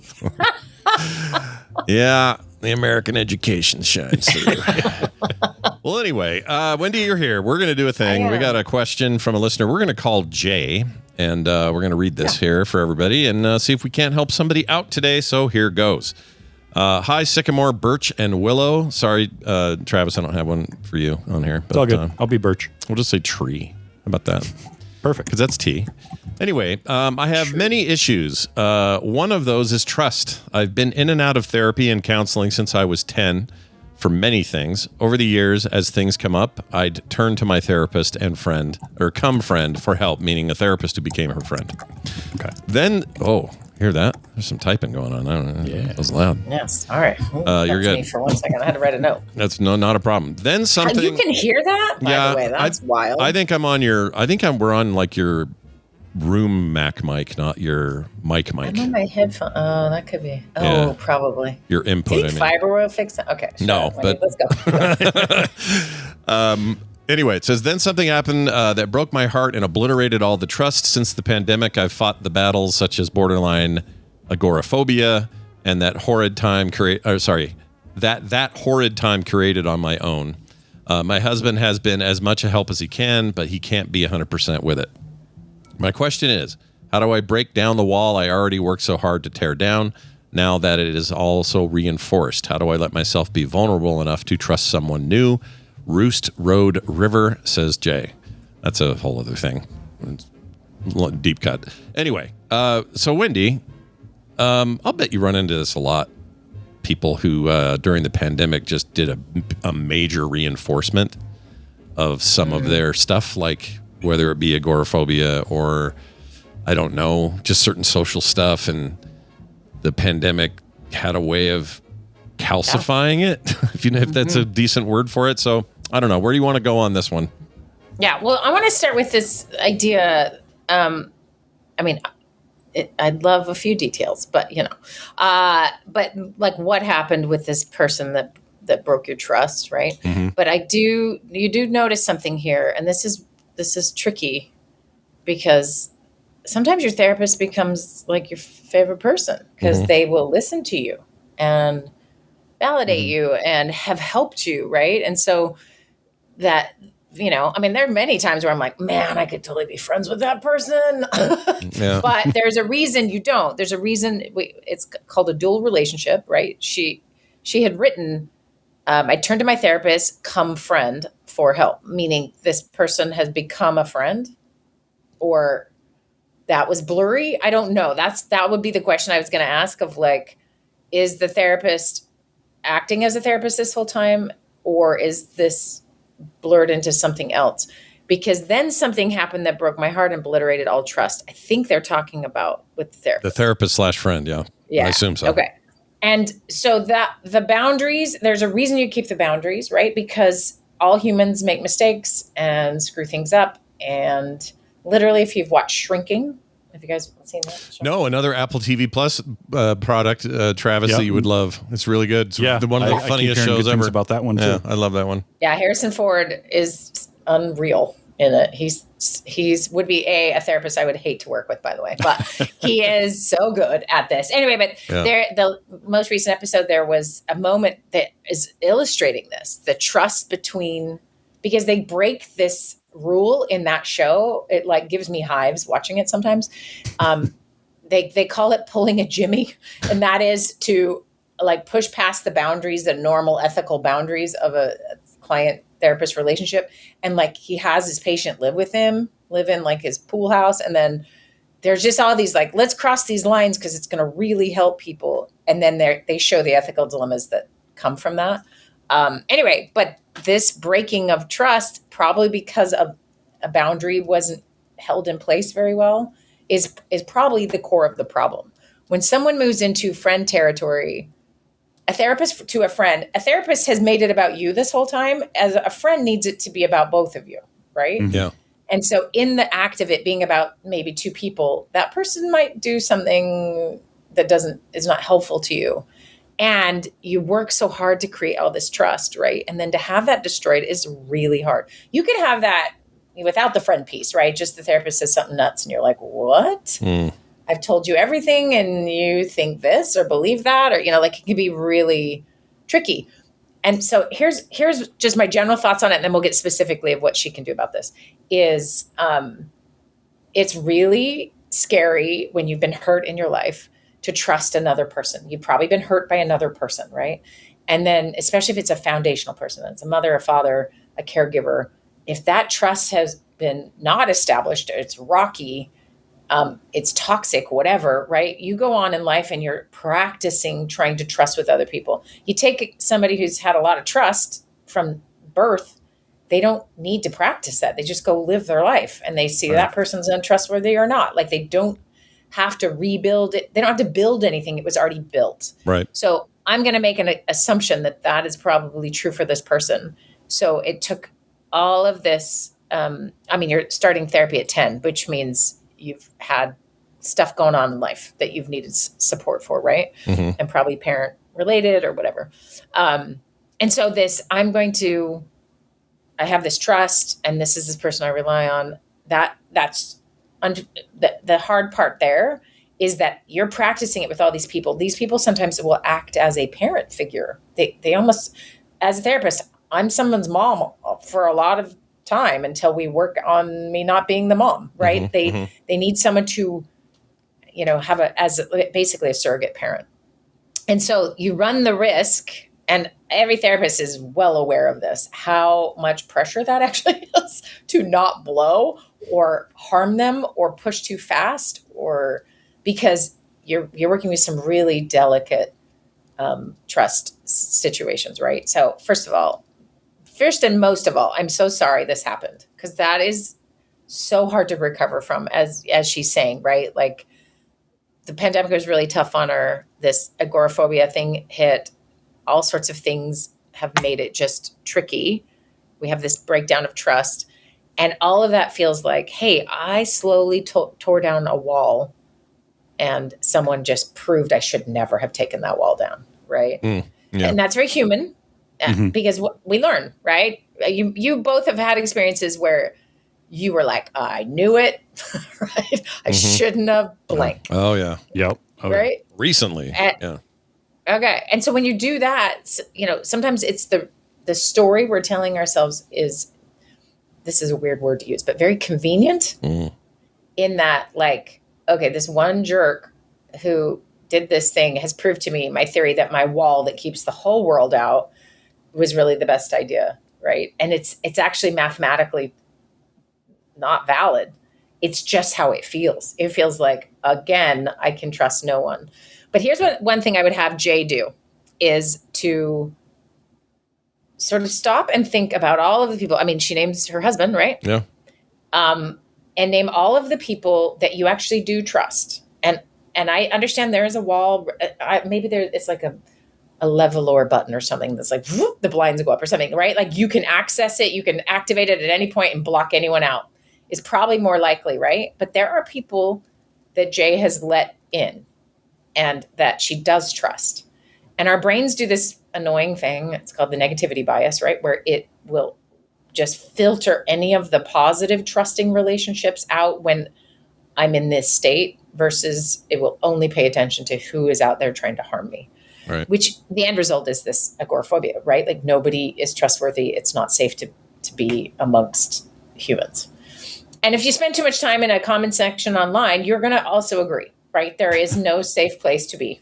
Yeah, the American education shines through. Well, anyway, Wendy, you're here. We're going to do a thing. We got a question from a listener. We're going to call Jay, and we're going to read this here for everybody and see if we can't help somebody out today. So here goes. Hi, Sycamore, Birch, and Willow. Sorry, Travis, I don't have one for you on here. But, it's all good. I'll be Birch. We'll just say tree. How about that? Perfect. Because that's T. Anyway, I have many issues. One of those is trust. I've been in and out of therapy and counseling since I was 10 for many things. Over the years, as things come up, I'd turn to my therapist and friend for help, meaning a therapist who became her friend. Okay. Then, hear that? There's some typing going on. I don't know. Yeah. That was loud. Yes. All right. You're good. Me for 1 second. I had to write a note. That's not a problem. Then something. You can hear that? By the way, that's wild. I think we're on like your room Mac mic, not your mic. I'm on my headphone. Oh, that could be. Oh, probably. Your input. Do you think fiber will fix it? Okay. Sure. No, but let's go. Anyway, it says, then something happened that broke my heart and obliterated all the trust. Since the pandemic, I've fought the battles such as borderline agoraphobia and that horrid time horrid time created on my own. My husband has been as much a help as he can, but he can't be 100% with it. My question is, How do I break down the wall I already worked so hard to tear down now that it is also reinforced? How do I let myself be vulnerable enough to trust someone new? Roost Road River, says Jay. That's a whole other thing. It's deep cut. Anyway, so Wendi, I'll bet you run into this a lot. People who during the pandemic just did a major reinforcement of some of their stuff, like whether it be agoraphobia or I don't know, just certain social stuff, and the pandemic had a way of calcifying it, if that's a decent word for it. So I don't know. Where do you want to go on this one? Yeah, well, I want to start with this idea. I'd love a few details, but but like what happened with this person that broke your trust, right? Mm-hmm. But you do notice something here, and this is tricky because sometimes your therapist becomes like your favorite person because they will listen to you and validate you and have helped you, right? And so that, there are many times where I'm like, man, I could totally be friends with that person. Yeah. But there's a reason you don't. There's a reason. It's called a dual relationship, right? She had written, I turned to my therapist, come friend for help, meaning this person has become a friend, or that was blurry. I don't know. That would be the question I was going to ask of like, is the therapist acting as a therapist this whole time, or is this blurred into something else? Because then something happened that broke my heart and obliterated all trust. I think they're talking about with the therapist. The therapist / friend, yeah. I assume so. Okay. And so that the boundaries, there's a reason you keep the boundaries, right? Because all humans make mistakes and screw things up. And literally, if you've watched Shrinking, have you guys seen that show? No, another Apple TV Plus product, Travis, that you would love. It's really good. It's one of the funniest shows ever. About that one too. Yeah, I love that one. Yeah, Harrison Ford is unreal in it. He's would be a therapist I would hate to work with, by the way, but he is so good at this. Anyway, but the most recent episode, there was a moment that is illustrating this, the trust between, because they break this rule in that show. It like gives me hives watching it sometimes. They call it pulling a Jimmy, and that is to like push past the boundaries, the normal ethical boundaries of a client therapist relationship. And like he has his patient live in like his pool house. And then there's just all these like, let's cross these lines because it's going to really help people. And then they show the ethical dilemmas that come from that. Anyway, but this breaking of trust, probably because of a boundary wasn't held in place very well, is probably the core of the problem. When someone moves into friend territory, a therapist to a friend, a therapist has made it about you this whole time. As a friend needs it to be about both of you, right? Yeah. And so in the act of it being about maybe two people, that person might do something that is not helpful to you. And you work so hard to create all this trust, right? And then to have that destroyed is really hard. You could have that without the friend piece, right? Just the therapist says something nuts and you're like, what? I've told you everything and you think this or believe that, or, like it can be really tricky. And so here's just my general thoughts on it. And then we'll get specifically of what she can do about this is, it's really scary when you've been hurt in your life to trust another person. You've probably been hurt by another person, right? And then, especially if it's a foundational person, it's a mother, a father, a caregiver, if that trust has been not established, it's rocky, it's toxic, whatever, right? You go on in life and you're practicing trying to trust with other people. You take somebody who's had a lot of trust from birth, they don't need to practice that. They just go live their life and they see that person's untrustworthy or not. Like they don't have to rebuild it. They don't have to build anything. It was already built. Right. So I'm going to make an assumption that is probably true for this person. So it took all of this. You're starting therapy at 10, which means you've had stuff going on in life that you've needed support for, right? Mm-hmm. And probably parent related or whatever. And so I have this trust and this is this person I rely on. That's the hard part there is that you're practicing it with all these people. These people sometimes will act as a parent figure. They almost, as a therapist, I'm someone's mom for a lot of time until we work on me not being the mom, right? Mm-hmm, they need someone to have basically a surrogate parent. And so you run the risk, and every therapist is well aware of this, how much pressure that actually is to not blow or harm them or push too fast, or because you're working with some really delicate trust situations, right? So first and most of all, I'm so sorry this happened, because that is so hard to recover from, as she's saying, right? Like, the pandemic was really tough on her. This agoraphobia thing hit. All sorts of things have made it just tricky. We have this breakdown of trust. And all of that feels like, hey, I slowly tore down a wall, and someone just proved I should never have taken that wall down, right? Yeah. And that's very human, because we learn, right? You both have had experiences where you were like, I knew it, right? I shouldn't have blanked. Oh, yeah. Yep. Oh, right? Recently. Yeah. Okay. And so when you do that, sometimes it's the story we're telling ourselves is, this is a weird word to use, but very convenient in that, like, okay, this one jerk who did this thing has proved to me my theory that my wall that keeps the whole world out was really the best idea, right? And it's actually mathematically not valid. It's just how it feels. It feels like, again, I can trust no one. But here's one thing I would have Jay do, is to sort of stop and think about all of the people. I mean, she names her husband, right? Yeah. And name all of the people that you actually do trust. And I understand there is a wall. Maybe it's like a level or button or something that's like, whoop, the blinds go up or something, right? Like, you can access it. You can activate it at any point and block anyone out. Is probably more likely, right? But there are people that Jay has let in and that she does trust. And our brains do this annoying thing. It's called the negativity bias, right? Where it will just filter any of the positive trusting relationships out when I'm in this state, versus it will only pay attention to who is out there trying to harm me. Right. Which the end result is this agoraphobia, right? Like, nobody is trustworthy. It's not safe to be amongst humans. And if you spend too much time in a comment section online, you're going to also agree, right? There is no safe place to be.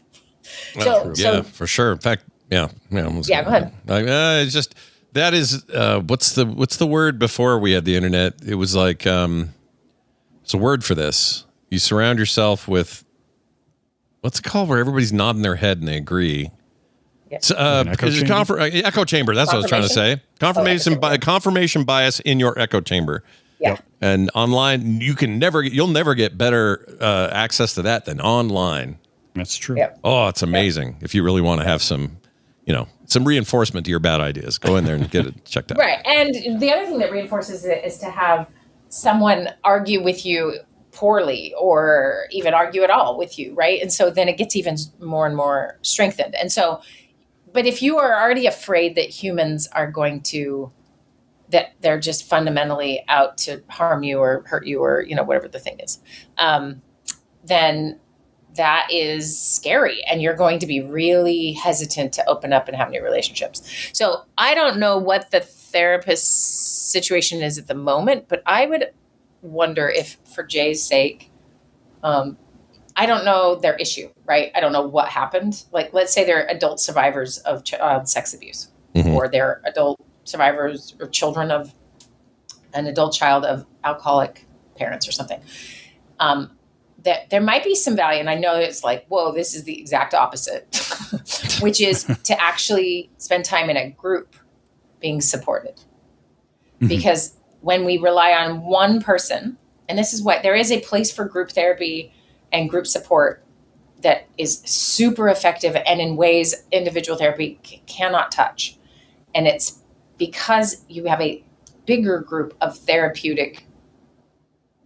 So for sure. In fact, yeah. Go ahead. It's just, that is, what's the word before we had the internet? It was like, it's a word for this. You surround yourself with, what's it called, where everybody's nodding their head and they agree? Yeah. Echo chamber. That's what I was trying to say. Confirmation bias in your echo chamber. Yeah. And online, you'll never get better access to that than online. That's true. Yep. Oh, it's amazing. Yep. If you really want to have some reinforcement to your bad ideas, go in there and get it checked out. Right. And the other thing that reinforces it is to have someone argue with you poorly, or even argue at all with you, right? And so then it gets even more and more strengthened. And so, but if you are already afraid that humans are going to, that they're just fundamentally out to harm you or hurt you, or, whatever the thing is, then that is scary. And you're going to be really hesitant to open up and have new relationships. So I don't know what the therapist situation is at the moment, but I would wonder if, for Jay's sake, I don't know their issue, right? I don't know what happened. Like, let's say they're adult survivors of sex abuse, or they're adult survivors or children of an adult child of alcoholic parents or something. That there might be some value. And I know it's like, whoa, this is the exact opposite, which is to actually spend time in a group being supported. Because when we rely on one person, and this is what, there is a place for group therapy and group support that is super effective and in ways individual therapy cannot touch. And it's because you have a bigger group of therapeutic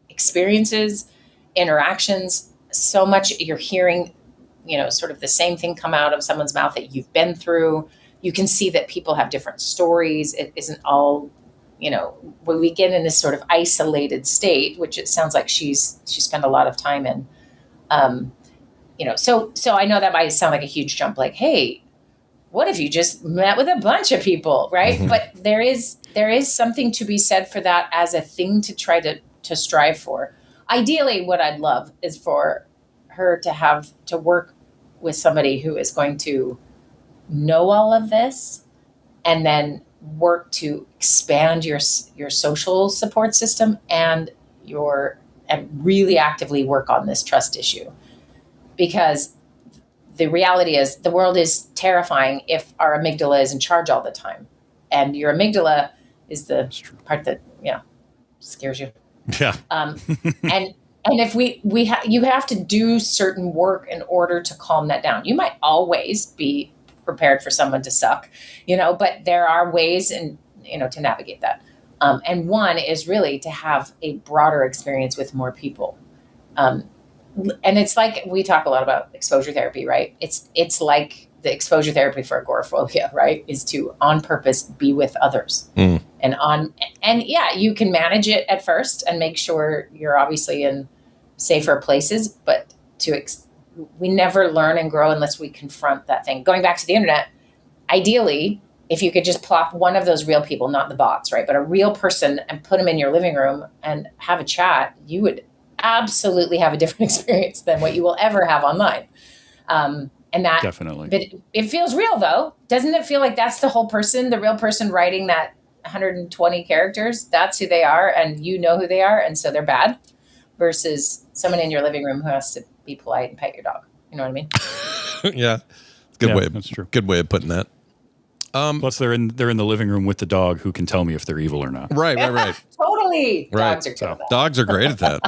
experiences, interactions, so much you're hearing, sort of the same thing come out of someone's mouth that you've been through. You can see that people have different stories. It isn't all, when we get in this sort of isolated state, which it sounds like she spent a lot of time in, so I know that might sound like a huge jump, like, hey, what if you just met with a bunch of people, right? But there is something to be said for that as a thing to try to strive for. Ideally, what I'd love is for her to have to work with somebody who is going to know all of this and then work to expand your social support system and really actively work on this trust issue. Because the reality is the world is terrifying if our amygdala is in charge all the time. And your amygdala is the part that, scares you. Yeah. And if you have to do certain work in order to calm that down. You might always be prepared for someone to suck, but there are ways to navigate that. And one is really to have a broader experience with more people. And it's like, we talk a lot about exposure therapy, right? It's like the exposure therapy for agoraphobia, right? Is to on purpose be with others. And you can manage it at first and make sure you're obviously in safer places, but we never learn and grow unless we confront that thing. Going back to the internet, ideally, if you could just plop one of those real people, not the bots, right? But a real person and put them in your living room and have a chat, you would absolutely have a different experience than what you will ever have online. And that definitely, but it feels real though. Doesn't it feel like that's the whole person, the real person writing that 120 characters? That's who they are. And you know who they are. And so they're bad versus someone in your living room who has to be polite and pet your dog. You know what I mean? Yeah. That's true. Good way of putting that. Plus they're in the living room with the dog who can tell me if they're evil or not. Right. Totally. Right. Dogs are terrible. Dogs are great at that.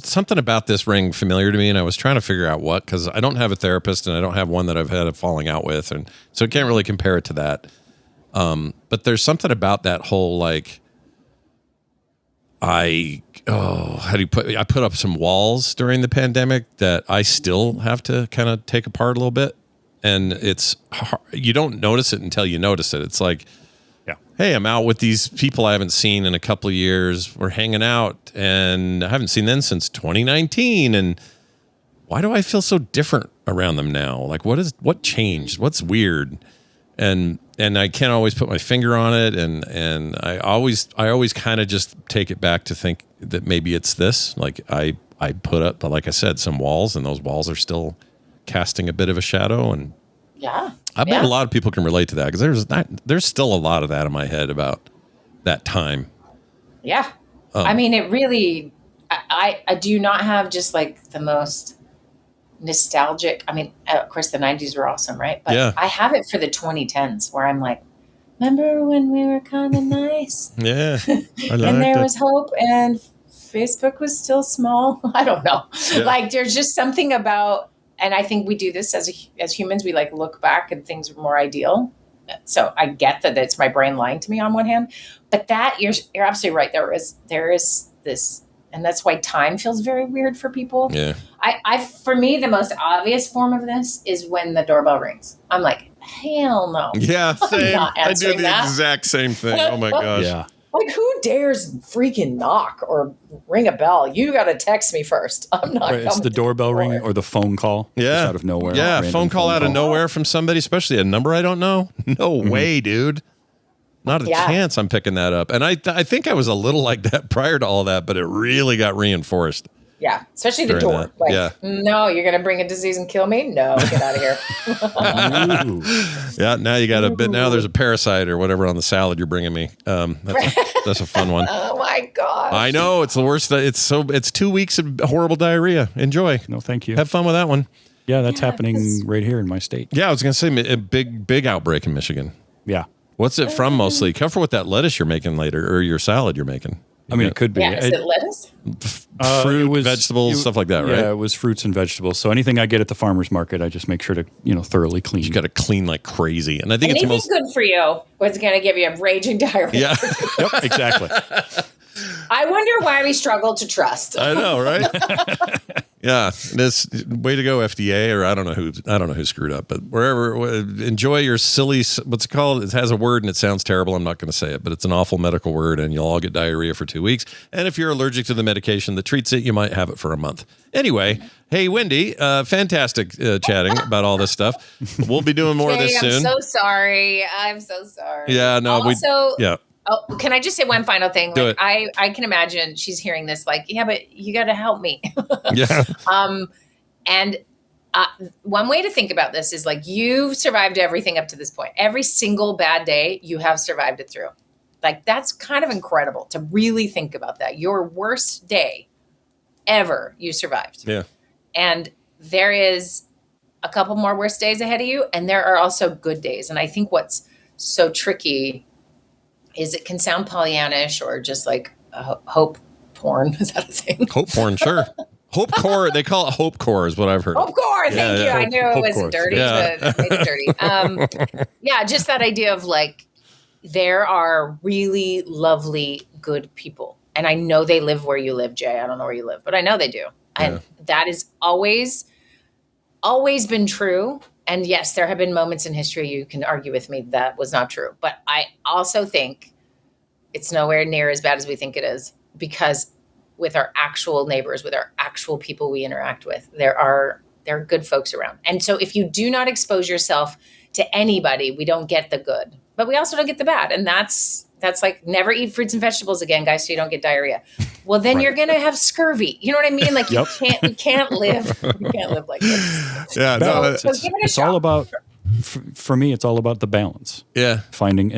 Something about this rang familiar to me, and I was trying to figure out what, because I don't have a therapist and I don't have one that I've had a falling out with, and so I can't really compare it to that. But there's something about that whole I put up some walls during the pandemic that I still have to kind of take apart a little bit, and it's hard. You don't notice it until you notice it. It's like, hey, I'm out with these people I haven't seen in a couple of years. We're hanging out, and I haven't seen them since 2019. And why do I feel so different around them now? Like, what changed? What's weird? And I can't always put my finger on it. And I always kind of just take it back to think that maybe it's this. Like I put up, like I said, some walls, and those walls are still casting a bit of a shadow. And I bet a lot of people can relate to that, because there's still a lot of that in my head about that time. Yeah. I mean, it really, I do not have just like the most nostalgic. I mean, of course the 90s were awesome, right? But I have it for the 2010s where I'm like, remember when we were kind of nice? Yeah. And there was hope, and Facebook was still small. I don't know. Yeah. Like there's just something about, and I think we do this as humans. We like look back and things are more ideal. So I get that it's my brain lying to me on one hand, but that you're absolutely right. There is this, and that's why time feels very weird for people. Yeah. For me, the most obvious form of this is when the doorbell rings. I'm like, hell no. Yeah, same. I do the exact same thing. Oh my gosh. Yeah. Like, who dares freaking knock or ring a bell? You got to text me first. I'm not. Right, it's the doorbell ring or the phone call. Yeah, out of nowhere. Yeah, phone call out of nowhere from somebody, especially a number I don't know. No way, dude. Not a chance. I'm picking that up. And I think I was a little like that prior to all that, but it really got reinforced. Yeah, especially the door. That. Like, no, you're going to bring a disease and kill me? No, get out of here. Yeah, now you got a bit. Now there's a parasite or whatever on the salad you're bringing me. That's a fun one. Oh my gosh. I know, it's the worst. It's 2 weeks of horrible diarrhea. Enjoy. No, thank you. Have fun with that one. Yeah, that's happening right here in my state. Yeah, I was going to say a big outbreak in Michigan. Yeah. What's it from mostly? Careful with that lettuce you're making later, or your salad you're making. I mean, it could be. Yeah, is it lettuce? Fruit, vegetables, stuff like that, right? Yeah, it was fruits and vegetables. So anything I get at the farmer's market, I just make sure to, thoroughly clean. You got to clean like crazy. And I think anything it's good for you was going to give you a raging diarrhea. Yeah. Yep, exactly. I wonder why we struggle to trust. I know, right? Yeah, this way to go, FDA, or I don't know who screwed up, but wherever, enjoy your silly. What's it called? It has a word and it sounds terrible. I'm not going to say it, but it's an awful medical word, and you'll all get diarrhea for 2 weeks. And if you're allergic to the medication that treats it, you might have it for a month. Anyway, hey Wendi, fantastic chatting about all this stuff. We'll be doing more of this soon. I'm so sorry. Yeah, no. Oh, can I just say one final thing? Do Like, it. I can imagine she's hearing this like, yeah, but you got to help me. Yeah. And one way to think about this is like, you've survived everything up to this point. Every single bad day, you have survived it through. Like, that's kind of incredible to really think about that. Your worst day ever, you survived. Yeah. And there is a couple more worst days ahead of you. And there are also good days. And I think what's so tricky is it can sound Pollyannish or just like hope porn. Is that a thing? Hope porn, sure. Hope core. They call it hope core is what I've heard. Hope core. Thank you. Yeah. I knew it Hope was course. dirty, Yeah. but I made it dirty. Yeah, just that idea of like, there are really lovely, good people. And I know they live where you live, Jay. I don't know where you live, but I know they do. And that is always been true. And yes, there have been moments in history you can argue with me that was not true. But I also think it's nowhere near as bad as we think it is, because with our actual neighbors, with our actual people we interact with, there are good folks around. And so if you do not expose yourself to anybody, we don't get the good, but we also don't get the bad. And that's like, never eat fruits and vegetables again, guys, so you don't get diarrhea. Well, then you're going to have scurvy. You know what I mean? Like, you can't live like this. Yeah. No, So give it a It's shot. all about, for me, it's all about the balance. yeah. Finding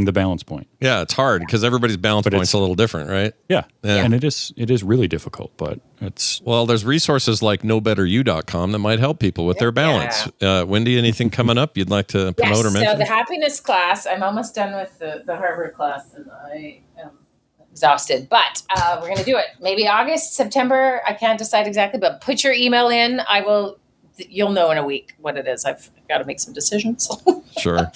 the balance point. Yeah. It's hard because everybody's balance But point's it's- a little different, right? Yeah. Yeah. And it is really difficult, but it's Well, there's resources like knowbetteryou.com that might help people with their balance. Wendi, anything coming up you'd like to promote or Yes, mention? so the happiness class, I'm almost done with the Harvard class, and I am exhausted, but we're going to do it. Maybe August, September. I can't decide exactly, but put your email in. You'll know in a week what it is. I've got to make some decisions. Sure.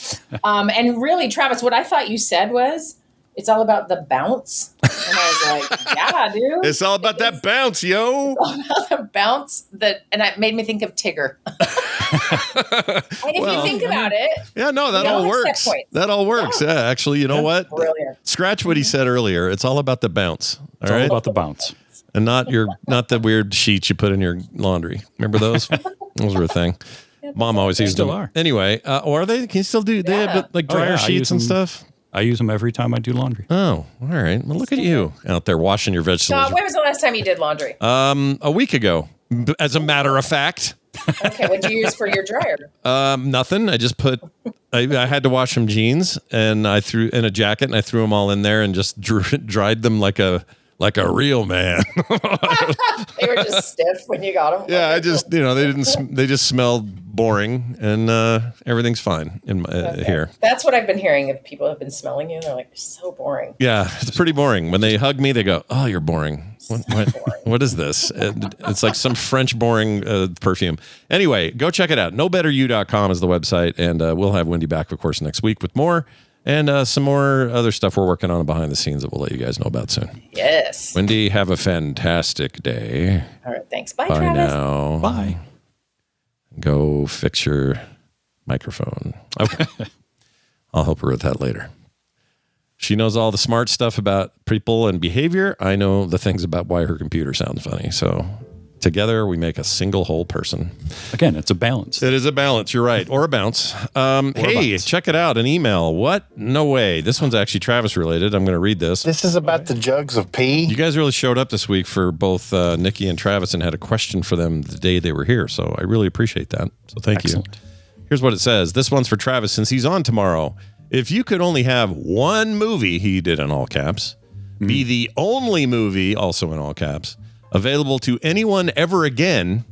And really, Travis, what I thought you said was, it's all about the bounce. And I was like, yeah, dude. It's all about that bounce, yo. The bounce and it made me think of Tigger. And if you think about it, Yeah, no, that We all all have set works. points. That all works. Yeah, actually, you know what? brilliant. Scratch what he said earlier. It's all about the bounce. it's All all right. about the bounce. And not the weird sheets you put in your laundry. Remember those? Those were a thing. Mom always used still them. are. Anyway, or are they? Can you still do? They have like Oh, dryer yeah, I sheets use and them. stuff. I use them every time I do laundry. Oh, all right. Well, look at you out there washing your vegetables. When was the last time you did laundry? A week ago, as a matter of fact. Okay, what do you use for your dryer? Nothing. I just put. I had to wash some jeans, and I threw in a jacket, and I threw them all in there, and just dried them like a real man. They were just stiff when you got them. Yeah, I just they just smelled boring, and everything's fine in here. That's what I've been hearing. If people have been smelling you, they're like, you're so boring. Yeah, it's pretty boring. When they hug me, they go, "Oh, you're boring. What is this?" It's like some French boring perfume. Anyway, go check it out. knowbetteryou.com is the website, and we'll have Wendi back, of course, next week with more. And some more other stuff we're working on behind the scenes that we'll let you guys know about soon. Yes. Wendi, have a fantastic day. All right. Thanks. Bye, Bye Travis. now. Bye. Go fix your microphone. Okay. I'll help her with that later. She knows all the smart stuff about people and behavior. I know the things about why her computer sounds funny. So together we make a single whole person. Again, it's a balance. It is a balance. You're right. Or a bounce. Hey, check it out. An email. What? No way. This one's actually Travis related. I'm going to read this. This is about the jugs of pee. You guys really showed up this week for both Nikki and Travis and had a question for them the day they were here. So I really appreciate that. So thank you. Here's what it says. This one's for Travis since he's on tomorrow. If you could only have one movie, he did in all caps, be the only movie, also in all caps, available to anyone ever again,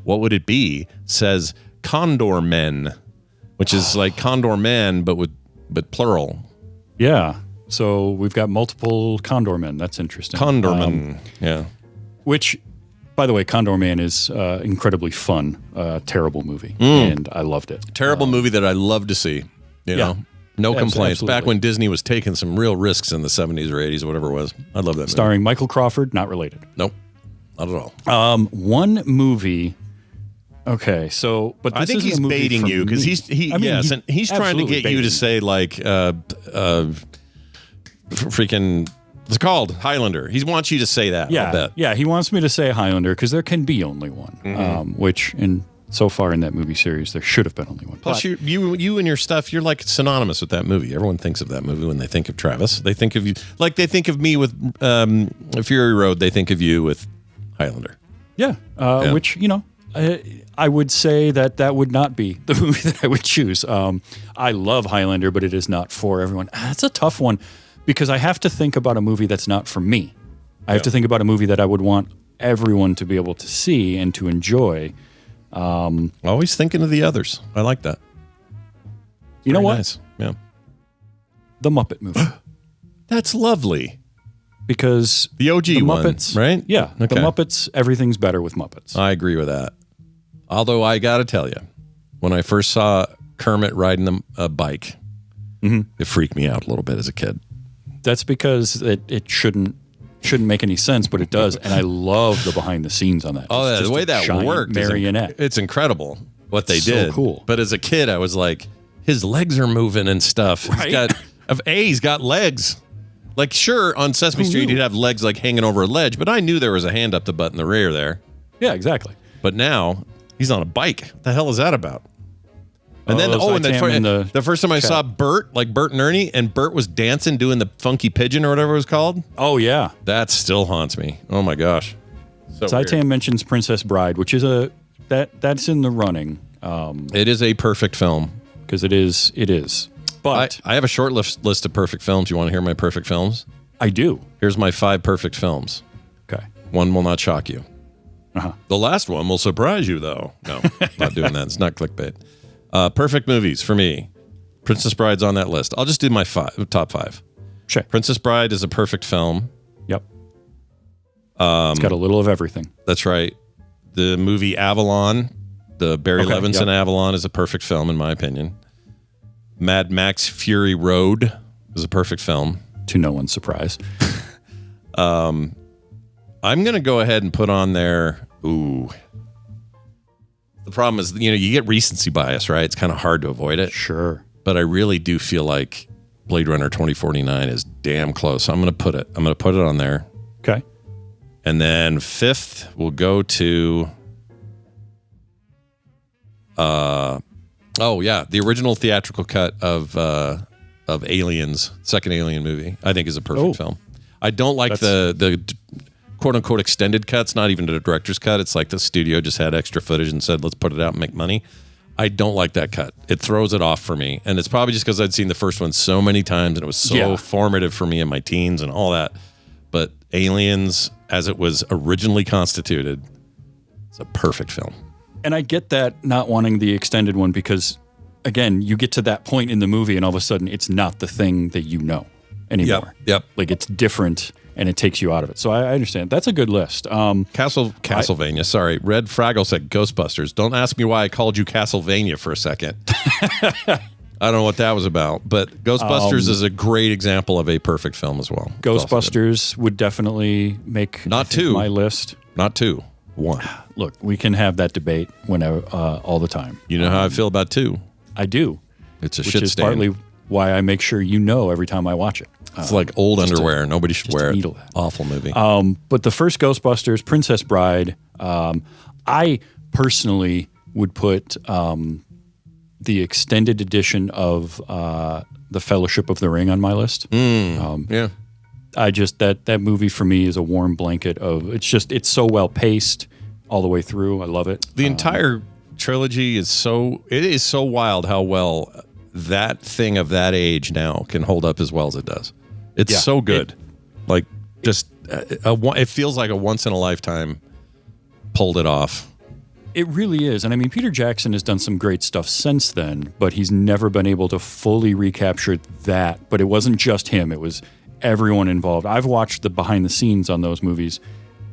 what would it be? Says Condor Men, which is like Condor Man, but plural. Yeah. So we've got multiple Condor Men. That's interesting. Condor Men, yeah. Which, by the way, Condor Man is incredibly fun, terrible movie, and I loved it. Terrible movie that I love to see. You know, no complaints. Absolutely. Back when Disney was taking some real risks in the 70s or 80s or whatever it was. I love that movie. Starring Michael Crawford, not related. Nope, not at all. One movie. Okay, so but this I think isn't he's a movie baiting for you because me. he's trying to absolutely get you to baiting say like freaking what's it called Highlander. He wants you to say that. I'll bet. Yeah, he wants me to say Highlander because there can be only one, which in so far in that movie series, there should have been only one. Plus, you and your stuff, you're like synonymous with that movie. Everyone thinks of that movie when they think of Travis. They think of you like they think of me with Fury Road. They think of you with Highlander. Yeah, which, I would say that would not be the movie that I would choose. I love Highlander, but it is not for everyone. That's a tough one because I have to think about a movie that's not for me. I have to think about a movie that I would want everyone to be able to see and to enjoy. Always thinking of the others. I like that. You know what? Nice. Yeah. The Muppet movie. That's lovely. Because the OG Muppets, one, right? Yeah. Okay. The Muppets, everything's better with Muppets. I agree with that. Although I got to tell you, when I first saw Kermit riding a bike, it freaked me out a little bit as a kid. That's because it shouldn't make any sense, but it does. And I love the behind the scenes on that. Oh, yeah, the way that worked. Marionette. It's incredible what they did. So cool. But as a kid, I was like, his legs are moving and stuff. Right? He's got legs. Like, sure, on Sesame Street, he'd have legs like hanging over a ledge, but I knew there was a hand up the butt in the rear there. Yeah, exactly. But now he's on a bike. What the hell is that about? And then, the first time I saw Bert, like Bert and Ernie, and Bert was dancing, doing the funky pigeon or whatever it was called. Oh, yeah. That still haunts me. Oh, my gosh. Zaitan mentions Princess Bride, which is that's in the running. It is a perfect film. Because it is. But I have a short list of perfect films. You want to hear my perfect films? I do. Here's my 5 perfect films. Okay. One will not shock you. Uh-huh. The last one will surprise you, though. No, not doing that. It's not clickbait. Perfect movies for me. Princess Bride's on that list. I'll just do my top 5. Sure. Princess Bride is a perfect film. Yep. It's got a little of everything. That's right. The movie Avalon, the Barry Levinson Avalon, is a perfect film, in my opinion. Mad Max Fury Road is a perfect film. To no one's surprise. I'm going to go ahead and put on there. Ooh. The problem is, you get recency bias, right? It's kind of hard to avoid it. Sure. But I really do feel like Blade Runner 2049 is damn close. I'm going to put it on there. Okay. And then 5th, we'll go to the original theatrical cut of Aliens, second Alien movie, I think is a perfect film. I don't like the quote unquote extended cuts, not even the director's cut. It's like the studio just had extra footage and said, let's put it out and make money. I don't like that cut. It throws it off for me. And it's probably just because I'd seen the first one so many times and it was so formative for me in my teens and all that. But Aliens, as it was originally constituted, it's a perfect film. And I get that not wanting the extended one because, again, you get to that point in the movie and all of a sudden it's not the thing that you know anymore. Yep. Like it's different and it takes you out of it. So I understand. That's a good list. Castlevania, sorry. Red Fraggle said Ghostbusters. Don't ask me why I called you Castlevania for a second. I don't know what that was about. But Ghostbusters is a great example of a perfect film as well. Ghostbusters would definitely make my list. Not 2. 1. Look, we can have that debate whenever, all the time. You know how I feel about 2. I do. It's a which shit is stain. Partly why I make sure you know every time I watch it. It's like old underwear. Nobody should wear it. Awful movie. But the first Ghostbusters, Princess Bride, I personally would put the extended edition of The Fellowship of the Ring on my list. Yeah. I just that movie for me is a warm blanket of it's so well paced all the way through. I love it. The entire trilogy is so wild how well that thing of that age now can hold up as well as it does. It's so good. It feels like a once in a lifetime pulled it off. It really is. And I mean, Peter Jackson has done some great stuff since then, but he's never been able to fully recapture that. But it wasn't just him. It was everyone involved. I've watched the behind the scenes on those movies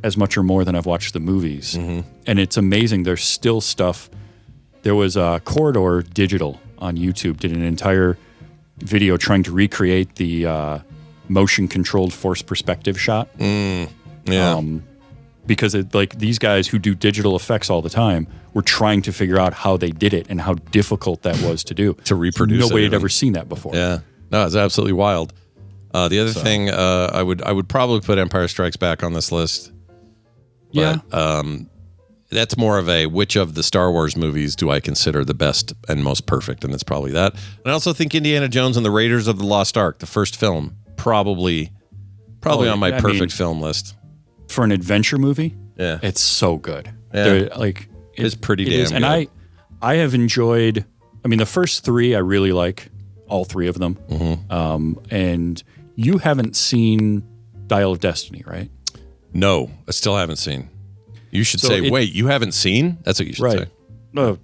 as much or more than I've watched the movies. Mm-hmm. And it's amazing. There's still stuff. There was Corridor Digital on YouTube did an entire video trying to recreate the motion-controlled forced perspective shot. Because these guys who do digital effects all the time were trying to figure out how they did it and how difficult that was to do. To reproduce Nobody had ever seen that before. Yeah. No, it's absolutely wild. The other thing, I would probably put Empire Strikes Back on this list. But, that's more of a which of the Star Wars movies do I consider the best and most perfect, and it's probably that. And I also think Indiana Jones and the Raiders of the Lost Ark, the first film, probably on my perfect film list. For an adventure movie, yeah, it's so good. Yeah. It's pretty damn good. And I have enjoyed, the first three I really like, all three of them. Mm-hmm. And you haven't seen Dial of Destiny, right? No, I still haven't seen. You should say, wait, you haven't seen? That's what you should say. No.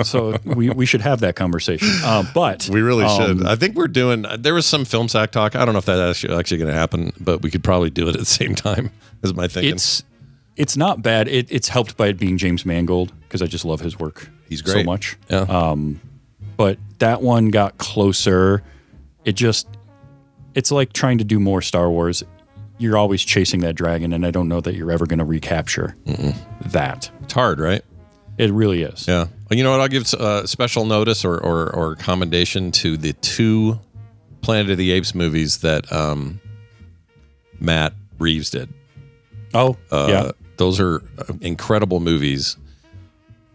So we should have that conversation. But we really should. I think we're doing, there was some film sack talk. I don't know if that's actually going to happen, but we could probably do it at the same time, is my thinking. It's not bad. It's helped by it being James Mangold, because I just love his work. He's great. So much. Yeah. But that one got closer. It's like trying to do more Star Wars. You're always chasing that dragon, and I don't know that you're ever going to recapture that. It's hard, right? It really is. Yeah. Well, you know what? I'll give special notice or commendation to the 2 Planet of the Apes movies that Matt Reeves did. Oh, yeah. Those are incredible movies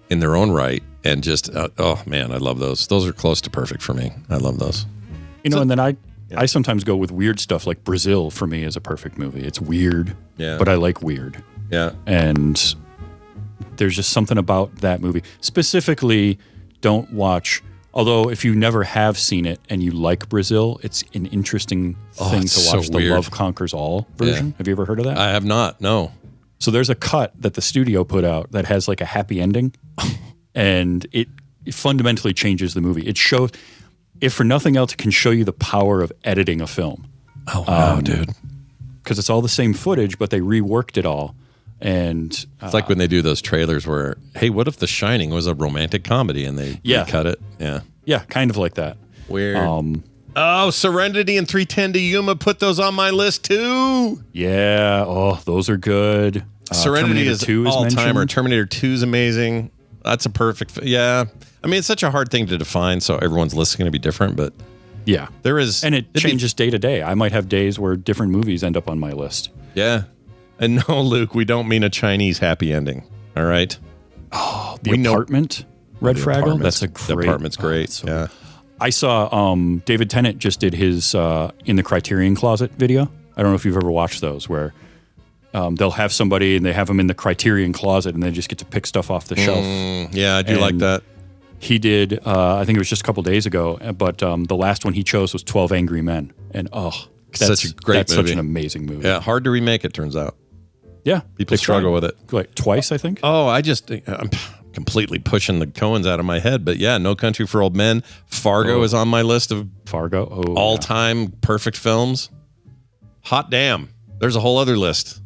in their own right. And just, oh, man, I love those. Those are close to perfect for me. I love those. And then I sometimes go with weird stuff, like Brazil for me is a perfect movie. It's weird, but I like weird. Yeah. And there's just something about that movie. Specifically, don't watch, although if you never have seen it and you like Brazil, it's an interesting thing to watch the Love Conquers All version. Yeah. Have you ever heard of that? I have not, no. So there's a cut that the studio put out that has like a happy ending, and it fundamentally changes the movie. It shows, if for nothing else, it can show you the power of editing a film. Oh, wow, dude. Because it's all the same footage, but they reworked it all. And it's like when they do those trailers where, hey, what if The Shining was a romantic comedy and they cut it? Yeah. Yeah, kind of like that. Weird. Serenity and 310 to Yuma, put those on my list too. Yeah. Oh, those are good. Serenity is all-timer. Terminator 2 is amazing. That's a perfect. Yeah. It's such a hard thing to define, so everyone's list is going to be different, but yeah. There is. And it changes day to day. I might have days where different movies end up on my list. Yeah. And no, Luke, we don't mean a Chinese happy ending. All right. Oh, The Apartment, Red Fraggle. That's a great. The Apartment's great. Yeah. I saw David Tennant just did his In the Criterion Closet video. I don't know if you've ever watched those, where they'll have somebody and they have them in the Criterion Closet and they just get to pick stuff off the shelf. Yeah, I do like that. He did, I think it was just a couple days ago, but the last one he chose was 12 Angry Men. And such a great movie. Such an amazing movie. Yeah, hard to remake, it turns out. Yeah. People struggle with it. Like twice, I think. Oh, I'm completely pushing the Coens out of my head. But yeah, No Country for Old Men. Fargo is on my list of all-time perfect films. Hot damn. There's a whole other list.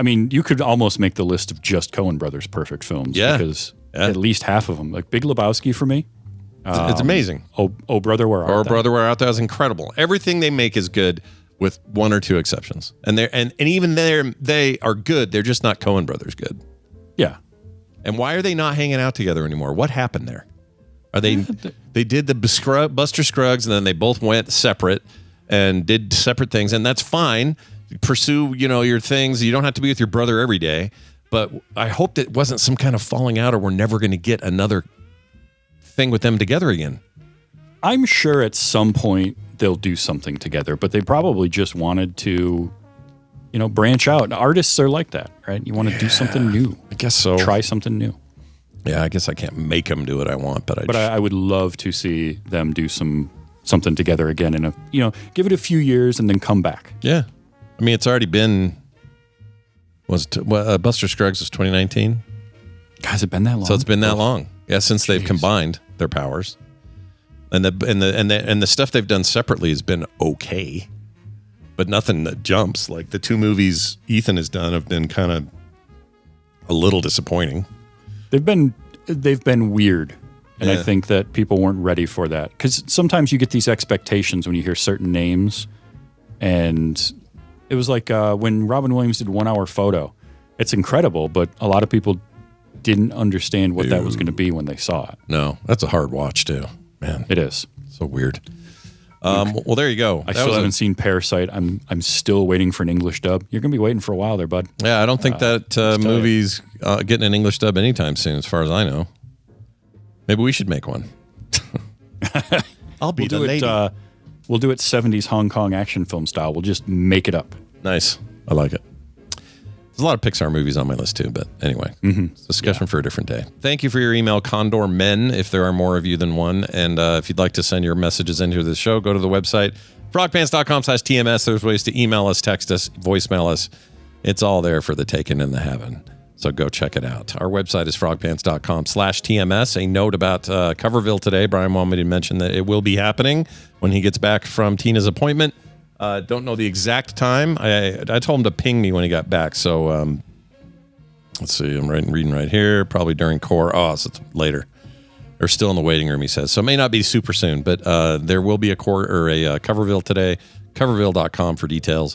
You could almost make the list of just Coen Brothers perfect films. Yeah. Because at least half of them. Like Big Lebowski for me. It's amazing. Oh, Brother, Where Art Thou? Oh, Brother, Where Art Thou is incredible. Everything they make is good, with 1 or 2 exceptions. And even there, they are good. They're just not Coen Brothers good. Yeah. And why are they not hanging out together anymore? What happened there? Are they did the Buster Scruggs, and then they both went separate and did separate things, and that's fine. Pursue, your things. You don't have to be with your brother every day. But I hope that wasn't some kind of falling out, or we're never going to get another thing with them together again. I'm sure at some point they'll do something together, but they probably just wanted to, branch out. Artists are like that, right? You want to do something new. I guess so. Try something new. Yeah, I guess I can't make them do what I want, but I would love to see them do something together again in give it a few years and then come back. Yeah. It's already been, Buster Scruggs was 2019? Has it been that long? So it's been that long. Yeah, since they've combined their powers. And the stuff they've done separately has been okay, but nothing that jumps. Like the 2 movies Ethan has done have been kind of a little disappointing. They've been weird, and I think that people weren't ready for that, because sometimes you get these expectations when you hear certain names, and it was like when Robin Williams did 1 Hour Photo. It's incredible, but a lot of people didn't understand what that was going to be when they saw it. No, that's a hard watch too. Man, it is so weird. Well, there you go. I still haven't seen Parasite. I'm still waiting for an English dub. You're going to be waiting for a while there, bud. Yeah, I don't think that movie's getting an English dub anytime soon, as far as I know. Maybe we should make one. I'll be the lady. We'll do it 70s Hong Kong action film style. We'll just make it up. Nice. I like it. There's a lot of Pixar movies on my list, too. But anyway, it's a discussion for a different day. Thank you for your email, Condor Men, if there are more of you than one. And if you'd like to send your messages into the show, go to the website, frogpants.com/TMS. There's ways to email us, text us, voicemail us. It's all there for the taking and the having. So go check it out. Our website is frogpants.com/TMS. A note about Coverville today. Brian wanted me to mention that it will be happening when he gets back from Tina's appointment. Don't know the exact time. I told him to ping me when he got back. So let's see. I'm reading right here. Probably during core. Oh, so it's later. They're still in the waiting room, he says. So it may not be super soon, but there will be a core or a Coverville today. Coverville.com for details.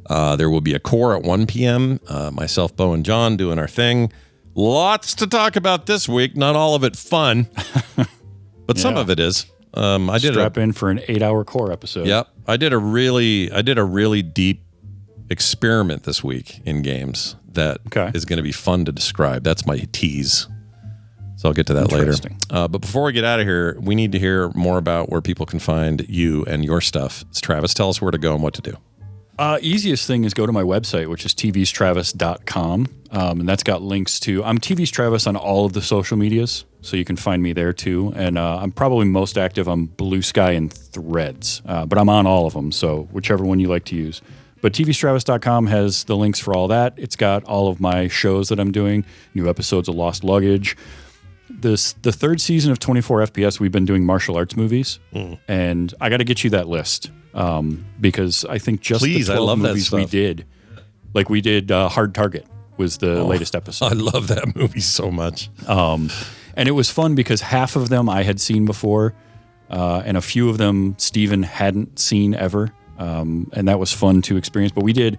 There will be a core at 1 p.m. Myself, Bo, and John doing our thing. Lots to talk about this week. Not all of it fun, but some of it is. I did strap in for an 8-hour core episode. Yep, I did a really deep experiment this week in games that is going to be fun to describe. That's my tease. So I'll get to that later. But before we get out of here, we need to hear more about where people can find you and your stuff. Travis, tell us where to go and what to do. Easiest thing is go to my website, which is tvstravis.com. And that's got links to, I'm TV's Travis on all of the social medias, so you can find me there too. And I'm probably most active on Blue Sky and Threads, but I'm on all of them, so whichever one you like to use. But tvstravis.com has the links for all that. It's got all of my shows that I'm doing, new episodes of Lost Luggage. The third season of 24 FPS, we've been doing martial arts movies, and I got to get you that list. Because I think just the 12 movies we did, like we did Hard Target was the latest episode. I love that movie so much. And it was fun because half of them I had seen before, and a few of them Steven hadn't seen ever. And that was fun to experience. But we did,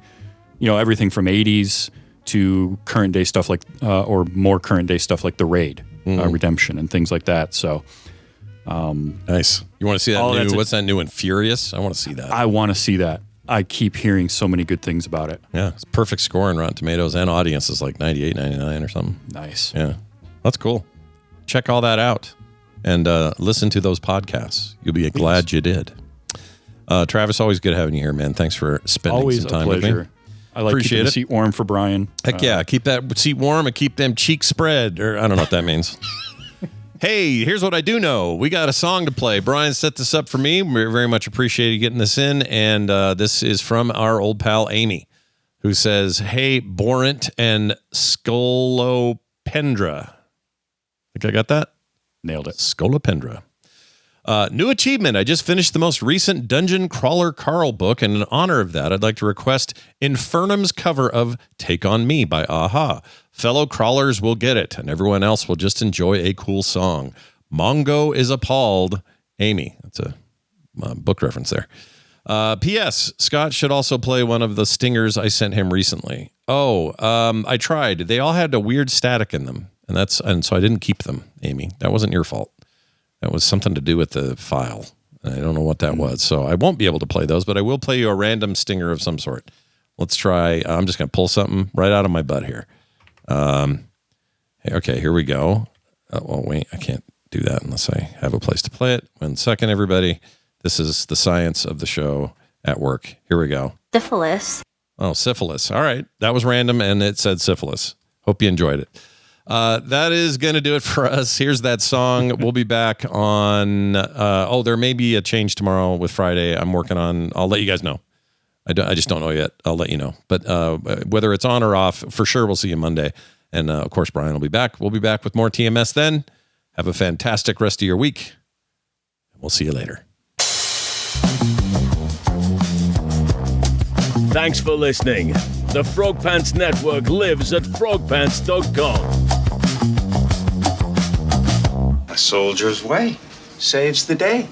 everything from 80s to current day stuff like, or more current day stuff like The Raid, Redemption, and things like that. So. Nice. You want to see that new? What's that new one? Furious? I want to see that. I want to see that. I keep hearing so many good things about it. Yeah, it's perfect score on Rotten Tomatoes, and audience is like 98, 99 or something. Nice. Yeah, that's cool. Check all that out and listen to those podcasts. You'll be glad you did. Travis, always good having you here, man. Thanks for spending some time with me. I like keeping the seat warm for Brian. Heck yeah, keep that seat warm and keep them cheeks spread. Or I don't know what that means. Hey, here's what I do know. We got a song to play. Brian set this up for me. We very much appreciate you getting this in. And this is from our old pal, Amy, who says, hey, Borant and Scolopendra. Think I got that? Nailed it. Scolopendra. New achievement. I just finished the most recent Dungeon Crawler Carl book, and in honor of that, I'd like to request Infernum's cover of Take On Me by Aha. Fellow crawlers will get it, and everyone else will just enjoy a cool song. Mongo is appalled. Amy. That's a book reference there. P.S. Scott should also play one of the stingers I sent him recently. I tried. They all had a weird static in them, and so I didn't keep them, Amy. That wasn't your fault. That was something to do with the file. I don't know what that was, so I won't be able to play those, but I will play you a random stinger of some sort. Let's try. I'm just going to pull something right out of my butt here. Okay, here we go. Wait, I can't do that unless I have a place to play it. 1 second, everybody. This is the science of the show at work. Here we go. Syphilis. Oh, syphilis. All right. That was random, and it said syphilis. Hope you enjoyed it. That is going to do it for us. Here's that song. We'll be back on... there may be a change tomorrow with Friday. I'm working on... I'll let you guys know. I just don't know yet. I'll let you know. But whether it's on or off, for sure we'll see you Monday. And, of course, Brian will be back. We'll be back with more TMS then. Have a fantastic rest of your week. We'll see you later. Thanks for listening. The Frog Pants Network lives at frogpants.com. A soldier's way saves the day.